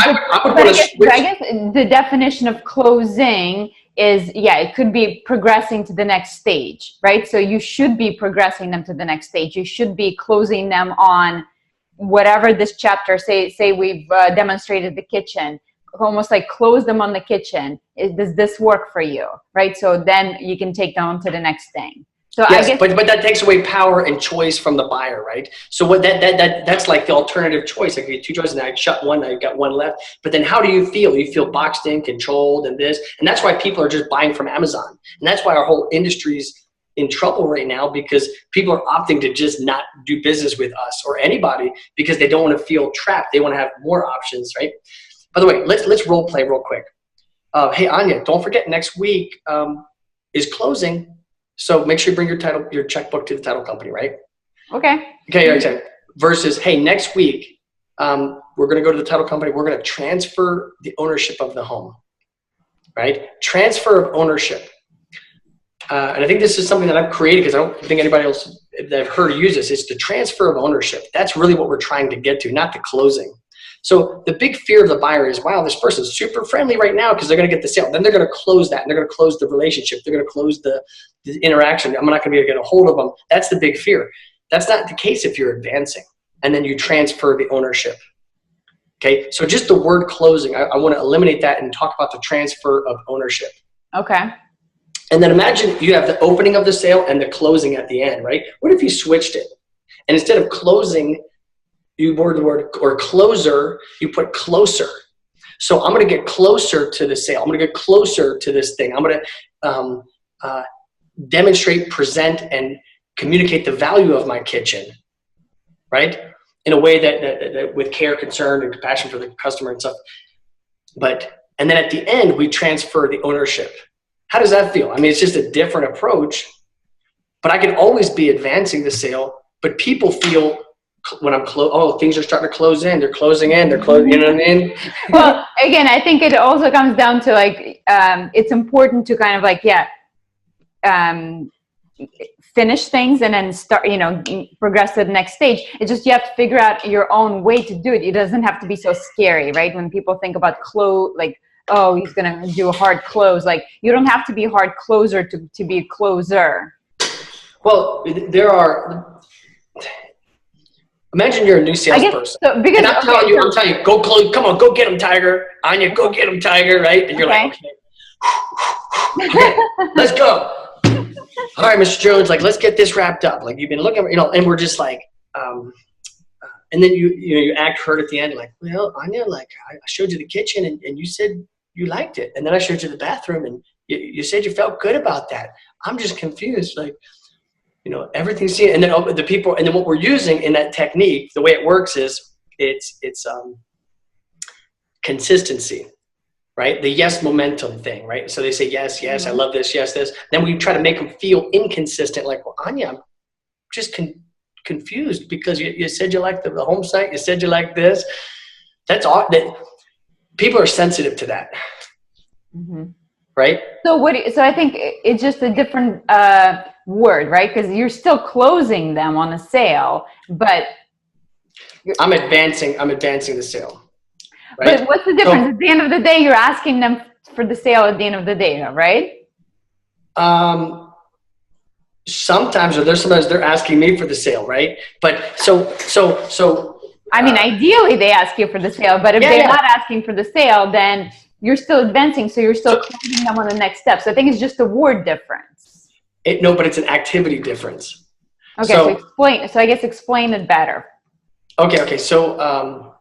guess the definition of closing is, it could be progressing to the next stage, right? So you should be progressing them to the next stage. You should be closing them on whatever this chapter, say we've demonstrated the kitchen, almost like close them on the kitchen. Does this work for you, right? So then you can take them to the next thing. So yes, I guess, but that takes away power and choice from the buyer, right? So what that's like the alternative choice. I get 2 choices and I shut one, I got 1 left. But then how do you feel? You feel boxed in, controlled, and this. And that's why people are just buying from Amazon. And that's why our whole industry's in trouble right now, because people are opting to just not do business with us or anybody because they don't want to feel trapped. They want to have more options, right? By the way, let's role play real quick. Hey, Anya, don't forget next week is closing. So make sure you bring your checkbook to the title company, right? Okay. Okay. Versus, hey, next week, we're going to go to the title company. We're going to transfer the ownership of the home, right? Transfer of ownership. And I think this is something that I've created because I don't think anybody else that I've heard use this. It's the transfer of ownership. That's really what we're trying to get to, not the closing. So the big fear of the buyer is, wow, this person's super friendly right now because they're going to get the sale. Then they're going to close that, and they're going to close the relationship. They're going to close the interaction. I'm not going to be able to get a hold of them. That's the big fear. That's not the case if you're advancing. And then you transfer the ownership. Okay, so just the word closing, I want to eliminate that and talk about the transfer of ownership. Okay. And then imagine you have the opening of the sale and the closing at the end, right? What if you switched it? And instead of closing, you word the word, or closer, you put closer. So I'm going to get closer to the sale. I'm going to get closer to this thing. I'm going to demonstrate, present, and communicate the value of my kitchen, right? In a way that with care, concern, and compassion for the customer and stuff. And then at the end, we transfer the ownership. How does that feel? I mean, it's just a different approach, but I can always be advancing the sale, but people feel when I'm things are starting to close in, they're closing in, they're closing, you know what I mean? Well, again, I think it also comes down to it's important to kind of finish things and then start, progress to the next stage. It's just, you have to figure out your own way to do it. It doesn't have to be so scary, right? When people think about oh, he's going to do a hard close. You don't have to be a hard closer to be a closer. Well, imagine you're a new salesperson. And I'm telling you, go close. Come on, go get him, Tiger. Anya, go get him, Tiger, right? And you're like, okay, let's go. All right, Mr. Jones, let's get this wrapped up. You've been looking, and we're just and then you act hurt at the end. Well, Anya, I showed you the kitchen and you said you liked it. And then I showed you the bathroom and you said you felt good about that. I'm just confused. everything's seen. And then the people, and then what we're using in that technique, the way it works is it's consistency, right? The yes momentum thing, right? So they say, yes, I love this, yes, this. Then we try to make them feel inconsistent. Like, well, Anya, I'm just confused because you said you like the home site. You said you like this. That's all. People are sensitive to that. Right? So I think it's just a different word, right? Because you're still closing them on a sale, but I'm advancing the sale. Right? But what's the difference? At the end of the day, you're asking them for the sale at the end of the day, right? Sometimes they're asking me for the sale, right? But so I mean, ideally they ask you for the sale, but if they're not asking for the sale, then you're still advancing, so you're still closing them on the next step. So I think it's just a word difference. No, but it's an activity difference. Okay, so explain. So I guess explain it better. Okay. So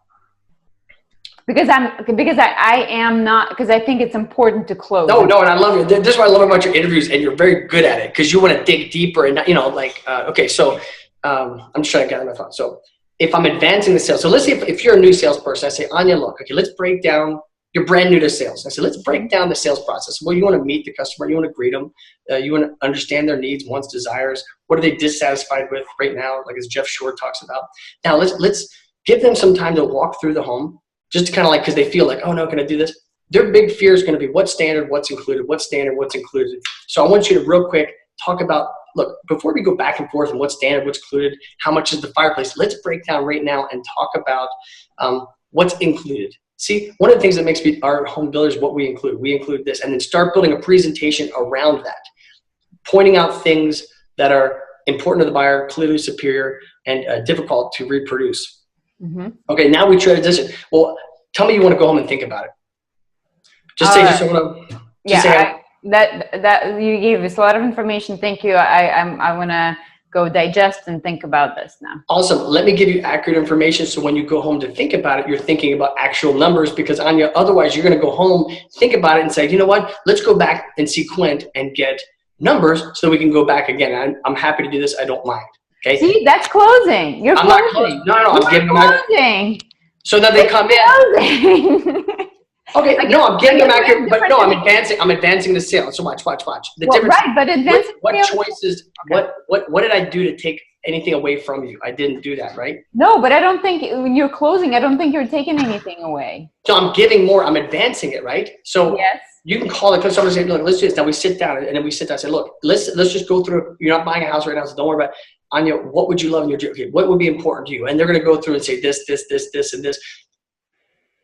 because I am not, because I think it's important to close. No, and I love it. This is what I love about your interviews, and you're very good at it because you want to dig deeper and okay. So I'm just trying to gather my thoughts. So if I'm advancing the sales, so let's say if you're a new salesperson, I say, Anya, look, okay, let's break down. You're brand new to sales. I said, let's break down the sales process. Well, you want to meet the customer. You want to greet them. You want to understand their needs, wants, desires. What are they dissatisfied with right now? Like as Jeff Shore talks about. Now let's give them some time to walk through the home, just to kind of like, because they feel like, oh no, can I do this? Their big fear is going to be what's standard, what's included, what's standard, what's included. So I want you to real quick talk about, look, before we go back and forth on what's standard, what's included, how much is the fireplace, let's break down right now and talk about what's included. See, one of the things that makes our home builders what we include this, and then start building a presentation around that, pointing out things that are important to the buyer, clearly superior, and difficult to reproduce. Okay, now we transition. Well, tell me you want to go home and think about it. Just say just want to. That you gave us a lot of information. Thank you. I want to go digest and think about this now. Awesome. Let me give you accurate information so when you go home to think about it, you're thinking about actual numbers, because Anya, otherwise you're going to go home, think about it and say, you know what, let's go back and see Quint and get numbers so that we can go back again. I'm happy to do this. I don't mind. Okay. See, that's closing. You're closing. Not closing. No, I'm giving them closing. So that they come in. Okay, no, I'm getting them accurate, but no, I'm advancing the sale. So watch. The difference. Right, but advancing what choices, okay. What did I do to take anything away from you? I didn't do that, right? No, but I don't think when you're closing, I don't think you're taking anything away. So I'm giving more, I'm advancing it, right? So yes. You can call it, because someone say, look, let's do this. Now we sit down and then we sit down and say, look, let's just go through, you're not buying a house right now, so don't worry about it. Anya, what would you love in your dream? Okay, what would be important to you? And they're going to go through and say this, and this.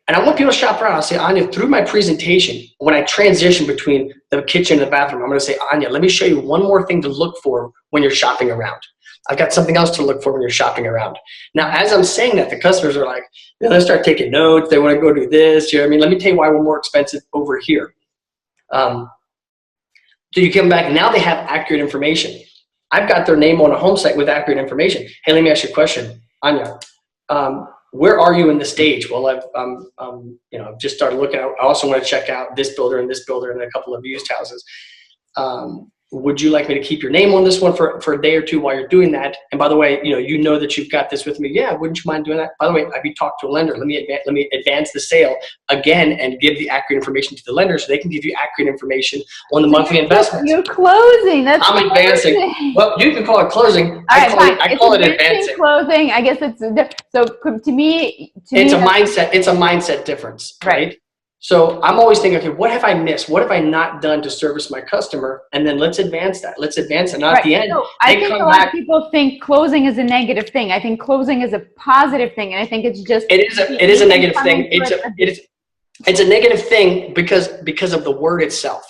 And I want people to shop around. I'll say, Anya, through my presentation, when I transition between the kitchen and the bathroom, I'm going to say, Anya, let me show you one more thing to look for when you're shopping around. I've got something else to look for when you're shopping around. Now, as I'm saying that, the customers are like, they start taking notes. They want to go do this. You know what I mean? Let me tell you why we're more expensive over here. So you come back, now they have accurate information. I've got their name on a home site with accurate information. Hey, let me ask you a question, Anya. Where are you in the stage? Well, I've just started looking out. I also want to check out this builder and a couple of used houses. Would you like me to keep your name on this one for a day or two while you're doing that? And by the way, you know that you've got this with me. Yeah, wouldn't you mind doing that? By the way, have you talked to a lender? Let me advance the sale again and give the accurate information to the lender so they can give you accurate information on the monthly investments. You're closing. I'm advancing. Well, you can call it closing. I call it advancing. Closing. I guess it's so to me. It's a mindset. It's a mindset difference, right? So I'm always thinking, okay, what have I missed? What have I not done to service my customer? And then let's advance that. Let's advance it. Not at the end. So I think a lot of people think closing is a negative thing. I think closing is a positive thing, and I think it's just it is a negative thing. It's a negative thing because of the word itself.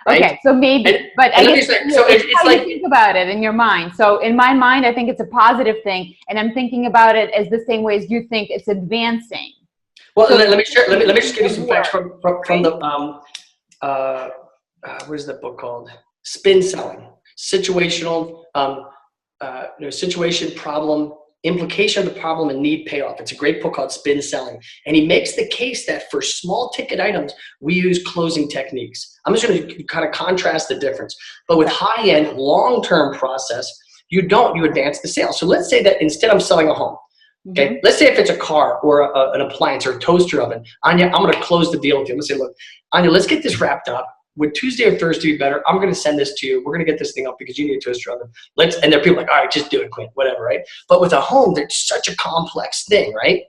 Right? Okay, so maybe, but I guess it's like you think about it in your mind. So in my mind, I think it's a positive thing, and I'm thinking about it as the same way as you think it's advancing. Well, so let me just give you some facts from the what is that book called? Spin Selling, situational, situation, problem, implication of the problem, and need payoff. It's a great book called Spin Selling, and he makes the case that for small ticket items we use closing techniques. I'm just going to kind of contrast the difference, but with high end, long term process. You don't, you advance the sale. So let's say that instead I'm selling a home. Okay, let's say if it's a car or an appliance or a toaster oven, Anya, I'm going to close the deal with you. I'm going to say, look, Anya, let's get this wrapped up. Would Tuesday or Thursday be better? I'm going to send this to you. We're going to get this thing up because you need a toaster oven. And there are people like, all right, just do it, Quint, whatever, right? But with a home, it's such a complex thing, right?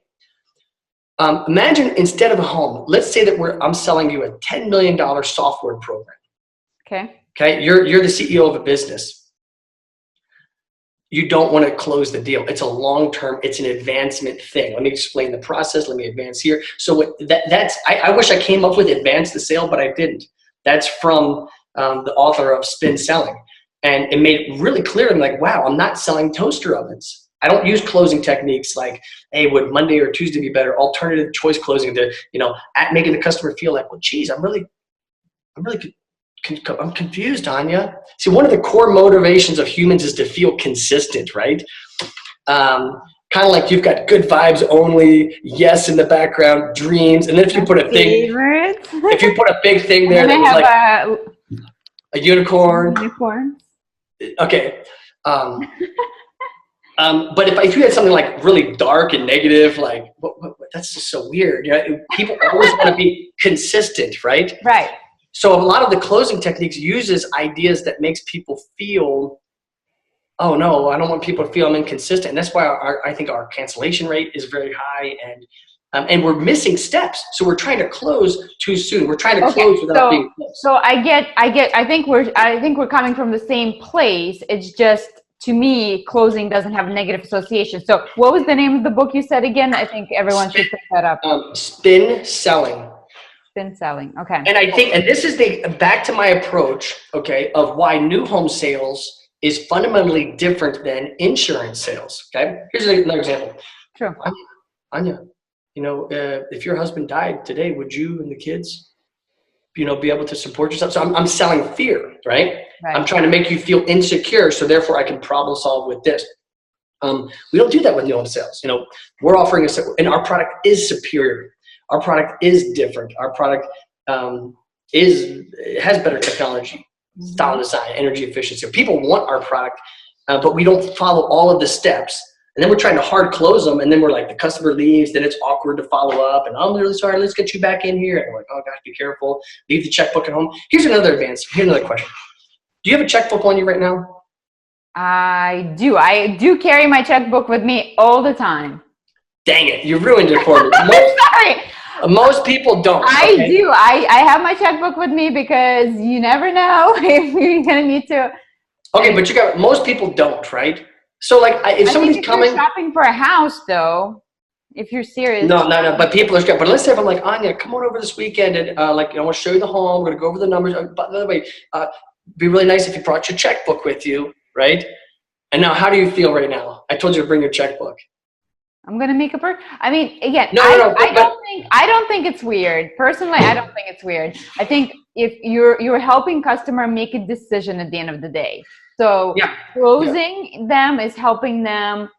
Imagine instead of a home, let's say that I'm selling you a $10 million software program. Okay, you're the CEO of a business. You don't want to close the deal. It's a long-term, it's an advancement thing. Let me explain the process. Let me advance here. So I wish I came up with advance the sale, but I didn't. That's from the author of Spin Selling. And it made it really clear. I'm like, wow, I'm not selling toaster ovens. I don't use closing techniques like, hey, would Monday or Tuesday be better? Alternative choice closing to, making the customer feel like, well, geez, I'm confused, Anya. See, one of the core motivations of humans is to feel consistent, right? Kind of like you've got good vibes only, yes in the background, dreams, and then if you put a big thing there that was like a unicorn. Okay. But if you had something like really dark and negative, like that's just so weird. People always want to be consistent, right? Right. So a lot of the closing techniques uses ideas that makes people feel, oh no, I don't want people to feel I'm inconsistent. And that's why I think our cancellation rate is very high, and we're missing steps. So we're trying to close too soon. We're trying to close without being close. So I think we're coming from the same place. It's just, to me, closing doesn't have a negative association. So what was the name of the book you said again? I think everyone should pick that up. Spin Selling. Spin Selling. Okay. And I think, and this is back to my approach, okay, of why new home sales is fundamentally different than insurance sales. Okay. Here's another example. Sure. Anya, if your husband died today, would you and the kids, be able to support yourself? So I'm selling fear, right? I'm trying to make you feel insecure, so therefore I can problem solve with this. We don't do that with new home sales. We're offering and our product is superior. Our product is different. Our product has better technology, style design, energy efficiency. People want our product, but we don't follow all of the steps. And then we're trying to hard close them, and then we're like, the customer leaves, then it's awkward to follow up, and I'm really sorry, let's get you back in here. And we're like, oh gosh, be careful. Leave the checkbook at home. Here's another question. Do you have a checkbook on you right now? I do. I do carry my checkbook with me all the time. Dang it, you ruined it for me. Sorry. Most people don't. I do. I have my checkbook with me because you never know if you're going to need to. Okay, but most people don't, right? So like if somebody's coming. You're shopping for a house though, if you're serious. No, but people are scared. But let's say if I'm like, Anya, come on over this weekend and I want to show you the home. We're going to go over the numbers. By the way, it'd be really nice if you brought your checkbook with you, right? And now how do you feel right now? I told you to bring your checkbook. I'm going to make I mean, again, I don't think it's weird. Personally, I don't think it's weird. I think if you're helping customer make a decision at the end of the day. So closing them is helping them.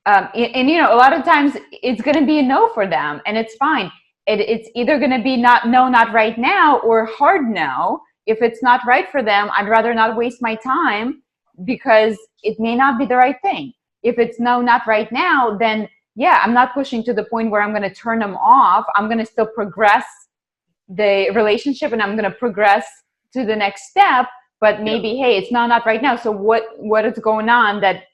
And a lot of times it's going to be a no for them, and it's fine. It's either going to be not right now, or hard no. If it's not right for them, I'd rather not waste my time because it may not be the right thing. If it's no, not right now, then I'm not pushing to the point where I'm going to turn them off. I'm going to still progress the relationship, and I'm going to progress to the next step. But maybe, hey, it's not right now. So what is going on that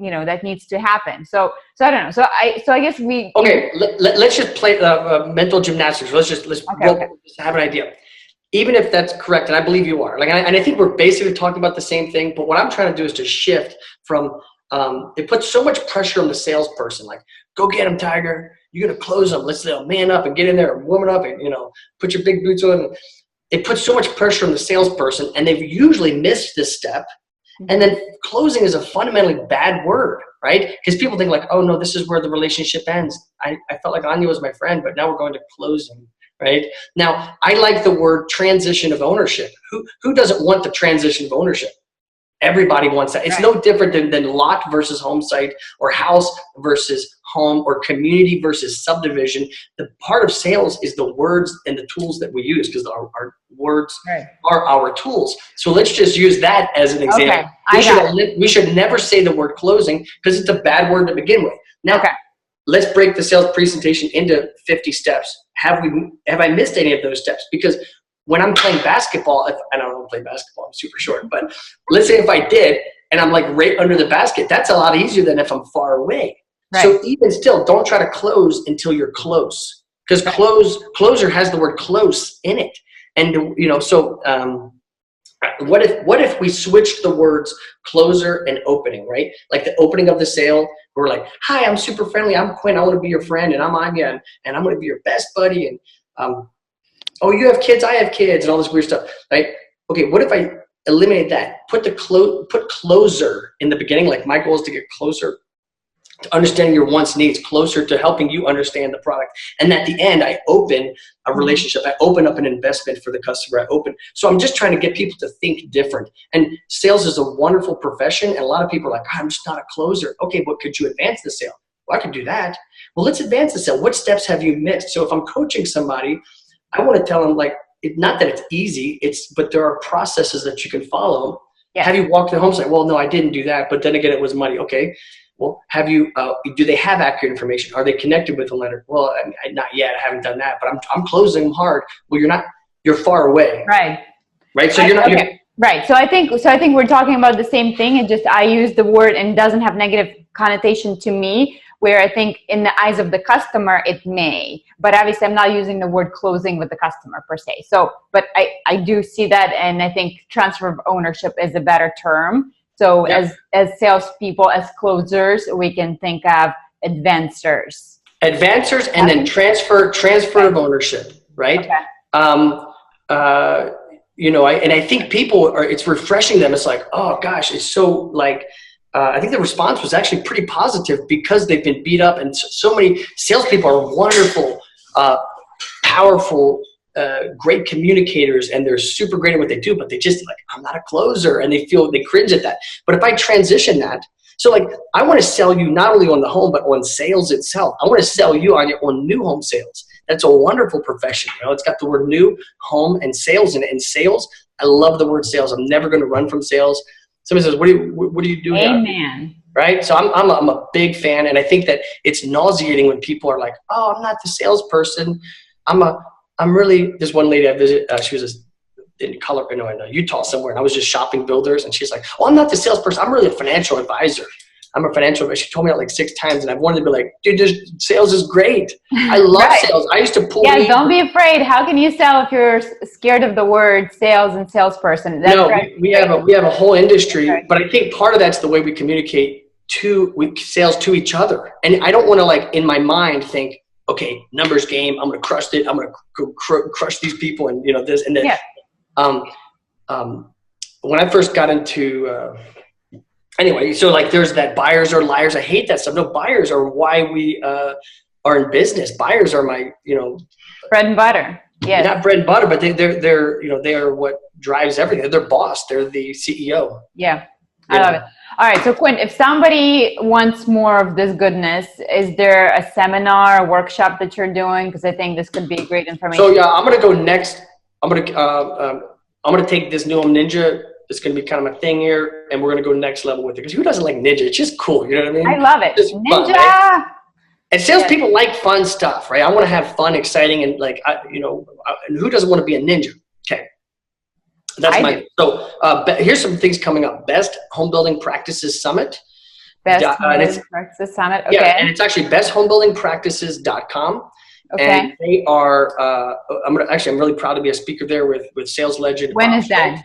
that needs to happen? So I don't know. So I guess we. Okay, let's just play mental gymnastics. Let's have an idea. Even if that's correct, and I believe you are, and I think we're basically talking about the same thing. But what I'm trying to do is to shift from. It puts so much pressure on the salesperson. Like, go get them, Tiger. You're gonna close them. Let's man up and get in there and warm it up and put your big boots on. It puts so much pressure on the salesperson, and they've usually missed this step. And then closing is a fundamentally bad word, right? Because people think like, oh no, this is where the relationship ends. I felt like Anya was my friend, but now we're going to closing, right? Now, I like the word transition of ownership. Who doesn't want the transition of ownership? Everybody wants that. It's no different than lot versus home site or house versus home or community versus subdivision, the part of sales is the words and the tools that we use, because our words are our tools. So let's just use that as an example. We should never say the word closing, because it's a bad word to begin with. Now, let's break the sales presentation into 50 steps. Have I missed any of those steps? Because when I'm playing basketball, I don't play basketball, I'm super short, but let's say if I did, and I'm like right under the basket, that's a lot easier than if I'm far away. Right. So even still, don't try to close until you're close, because closer has the word close in it. And what if we switched the words closer and opening, right? Like the opening of the sale, we're like, hi, I'm super friendly, I'm Quint, I want to be your friend, and I'm Anya, and I'm going to be your best buddy, and oh, you have kids, I have kids, and all this weird stuff, right? Okay, what if I eliminate that? Put closer in the beginning. Like, my goal is to get closer to understanding your wants, needs, closer to helping you understand the product. And at the end, I open a relationship. I open up an investment for the customer. So I'm just trying to get people to think different. And sales is a wonderful profession. And a lot of people are like, I'm just not a closer. Okay, but could you advance the sale? Well, I could do that. Well, let's advance the sale. What steps have you missed? So if I'm coaching somebody, I want to tell them, like, not that it's easy, but there are processes that you can follow. Yeah. Have you walked the home site? Well, no, I didn't do that. But then again, it was money. Okay. Well, do they have accurate information? Are they connected with the lender? Well, not yet. I haven't done that, but I'm closing them hard. Well, you're far away. Right. Right. So you're not. Okay. Right. So I think we're talking about the same thing. And just, I use the word and it doesn't have negative connotation to me, where I think in the eyes of the customer, it may, but obviously I'm not using the word closing with the customer per se. So, but I do see that. And I think transfer of ownership is a better term. So as salespeople, as closers, we can think of advancers. Advancers, and then transfer of ownership, right? Okay. And I think people it's refreshing them. It's like, oh gosh, it's so like, I think the response was actually pretty positive, because they've been beat up, and so many salespeople are wonderful, powerful, great communicators, and they're super great at what they do, but they just like, I'm not a closer, and they cringe at that. But if I transition that, so like, I want to sell you not only on the home, but on sales itself. I want to sell you on new home sales. That's a wonderful profession. It's got the word new, home, and sales in it. And sales, I love the word sales. I'm never going to run from sales. Somebody says, what do you do? Amen. Right? So I'm a big fan, and I think that it's nauseating when people are like, oh, I'm not the salesperson. I'm really, this one lady I visited, she was in Utah somewhere, and I was just shopping builders, and she's like, oh, I'm not the salesperson. I'm really a financial advisor. I'm a financial advisor. She told me that like 6 times, and I've wanted to be like, dude, sales is great. I love sales. I used to pull. Yeah, don't be afraid. How can you sell if you're scared of the word sales and salesperson? We have a whole industry, but I think part of that's the way we communicate sales to each other. And I don't want to, like, in my mind think, okay, numbers game, I'm going to crush it. I'm going to go crush these people, and this and that. Yeah. When I first got into anyway, so like, there's that buyers are liars. I hate that stuff. No, buyers are why we are in business. Buyers are my, bread and butter. Yeah. Not bread and butter, but they are what drives everything. They're their boss. They're the CEO. Yeah. I love it. All right. So Quint, if somebody wants more of this goodness, is there a seminar, a workshop that you're doing? Because I think this could be great information. So yeah, I'm going to go next. I'm going to take this new Ninja. It's going to be kind of my thing here, and we're going to go next level with it. Because who doesn't like Ninja? It's just cool. You know what I mean? I love it. Ninja. Fun, right? And salespeople like fun stuff, right? I want to have fun, exciting, and like, and who doesn't want to be a ninja? Okay. So here's some things coming up. Best Homebuilding Practices Summit. Best Homebuilding Practices Summit. Okay. Yeah, and it's actually besthomebuildingpractices.com. Okay. And they are, I'm really proud to be a speaker there with sales legend. When is that?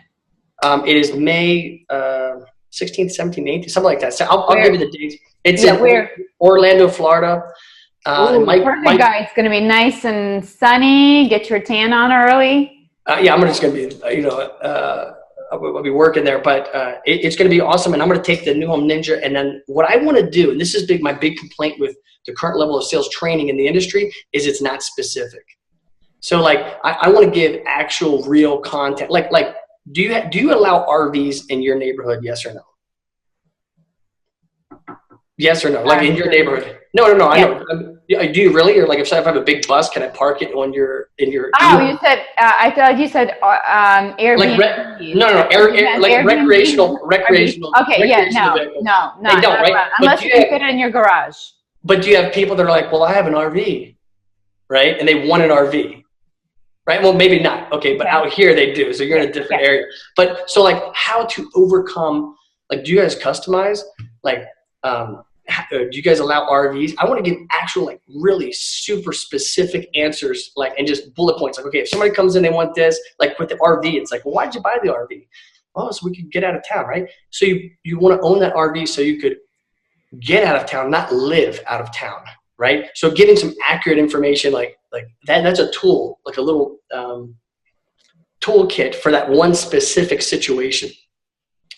It is May 16th, 17th, 18th, something like that. So I'll give you the dates. It's in Orlando, Florida. Perfect, guys. It's going to be nice and sunny. Get your tan on early. I'm just going to be, I'll be working there, but it's going to be awesome. And I'm going to take the new home Ninja. And then what I want to do, and this is my big complaint with the current level of sales training in the industry, is it's not specific. So like, I want to give actual real content. Like, do you allow RVs in your neighborhood? Yes or no? Yes or no? Like in your neighborhood? No. I know. Do you really? Or like, if I have a big bus, can I park it on in your? Oh, you said. I thought you said Airbnb. Like recreational. Okay, recreational vehicles. No, they don't, right? Unless you can fit it in your garage. But do you have people that are like, well, I have an RV, right? And they want an RV, right? Well, maybe not. Okay, but out here they do. So you're in a different area. But so like, how to overcome? Like, do you guys customize? Like, do you guys allow RVs? I want to give actual, like, really super specific answers, like, and just bullet points. Like, okay, if somebody comes in, they want this, like with the RV, it's like, well, why'd you buy the RV? Oh, so we could get out of town, right? So you want to own that RV so you could get out of town, not live out of town, right? So getting some accurate information, like that's a tool, like a little toolkit for that one specific situation.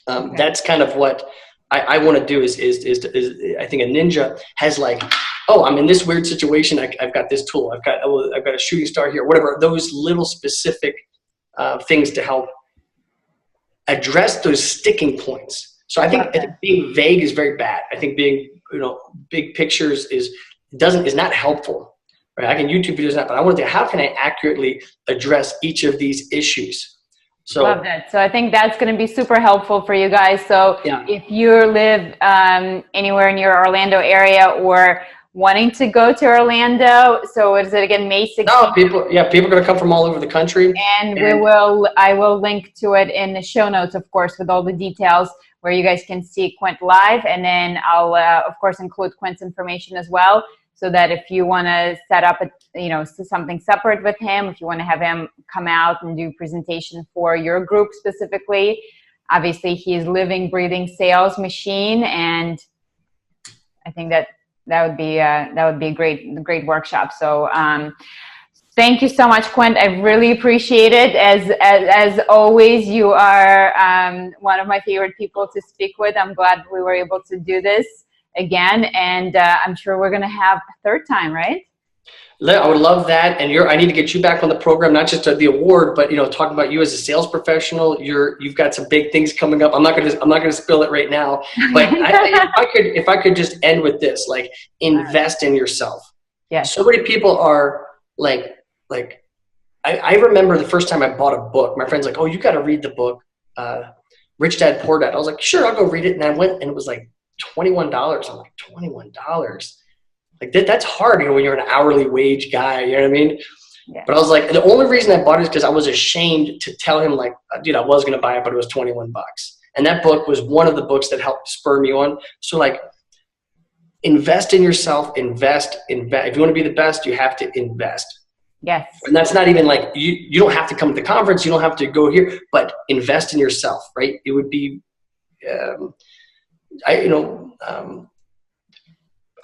That's kind of what I want to do is I think a ninja has like, oh, I'm in this weird situation. I've got this tool. I've got a shooting star here, whatever, those little specific things to help address those sticking points. So I think being vague is very bad. I think being, big pictures is not helpful, right? I can YouTube videos that, but I want to think, how can I accurately address each of these issues? So, love that. So I think that's going to be super helpful for you guys. So if you live anywhere near Orlando area or wanting to go to Orlando, so is it again, May 16th? No, people are going to come from all over the country. And I will link to it in the show notes, of course, with all the details where you guys can see Quint live. And then I'll, of course, include Quint's information as well, so that if you want to set up something separate with him, if you want to have him come out and do a presentation for your group specifically, obviously he's living, breathing sales machine, and I think that would be a great workshop. So thank you so much, Quint. I really appreciate it. As always, you are one of my favorite people to speak with. I'm glad we were able to do this again, and I'm sure we're going to have a third time, right? I would love that. And I need to get you back on the program, not just the award, but talk about you as a sales professional. You've got some big things coming up. I'm not going to spill it right now, but if I could just end with this, like, invest in yourself. Yeah. So many people are like I remember the first time I bought a book, my friend's like, oh, you got to read the book, Rich Dad Poor Dad. I was like, sure, I'll go read it. And I went, and it was like $21. I'm like, $21. Like that's hard, when you're an hourly wage guy, you know what I mean? Yeah. But I was like, the only reason I bought it is because I was ashamed to tell him, like, dude, I was going to buy it, but it was $21. And that book was one of the books that helped spur me on. So, like, invest in yourself, invest. If you want to be the best, you have to invest. Yes. And that's not even like, you don't have to come to the conference. You don't have to go here, but invest in yourself, right? It would be,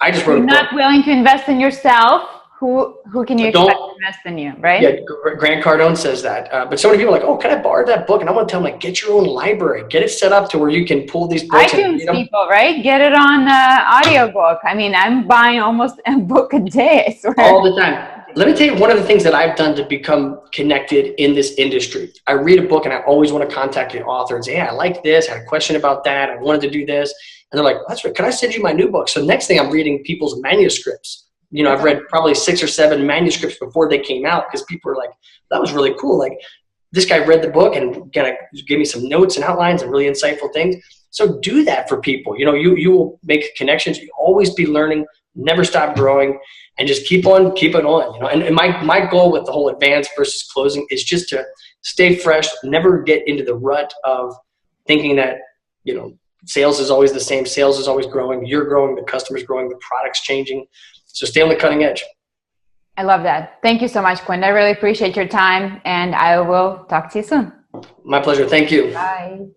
I just wrote a book. You're not willing to invest in yourself. Who can you expect to invest in you, right? Yeah, Grant Cardone says that. But so many people are like, oh, can I borrow that book? And I want to tell them, like, get your own library. Get it set up to where you can pull these books. iTunes people, right? Get it on audiobook. I mean, I'm buying almost a book a day. All the time. Let me tell you one of the things that I've done to become connected in this industry. I read a book and I always want to contact the author and say, hey, I like this. I had a question about that. I wanted to do this. And they're like, that's right. Can I send you my new book? So next thing, I'm reading people's manuscripts. I've read probably 6 or 7 manuscripts before they came out, because people are like, that was really cool. Like, this guy read the book and gave me some notes and outlines and really insightful things. So do that for people. You will make connections. You always be learning, never stop growing, and just keep it on. And my goal with the whole advanced versus closing is just to stay fresh, never get into the rut of thinking that, sales is always the same. Sales is always growing. You're growing. The customer's growing. The product's changing. So stay on the cutting edge. I love that. Thank you so much, Quint. I really appreciate your time, and I will talk to you soon. My pleasure. Thank you. Bye.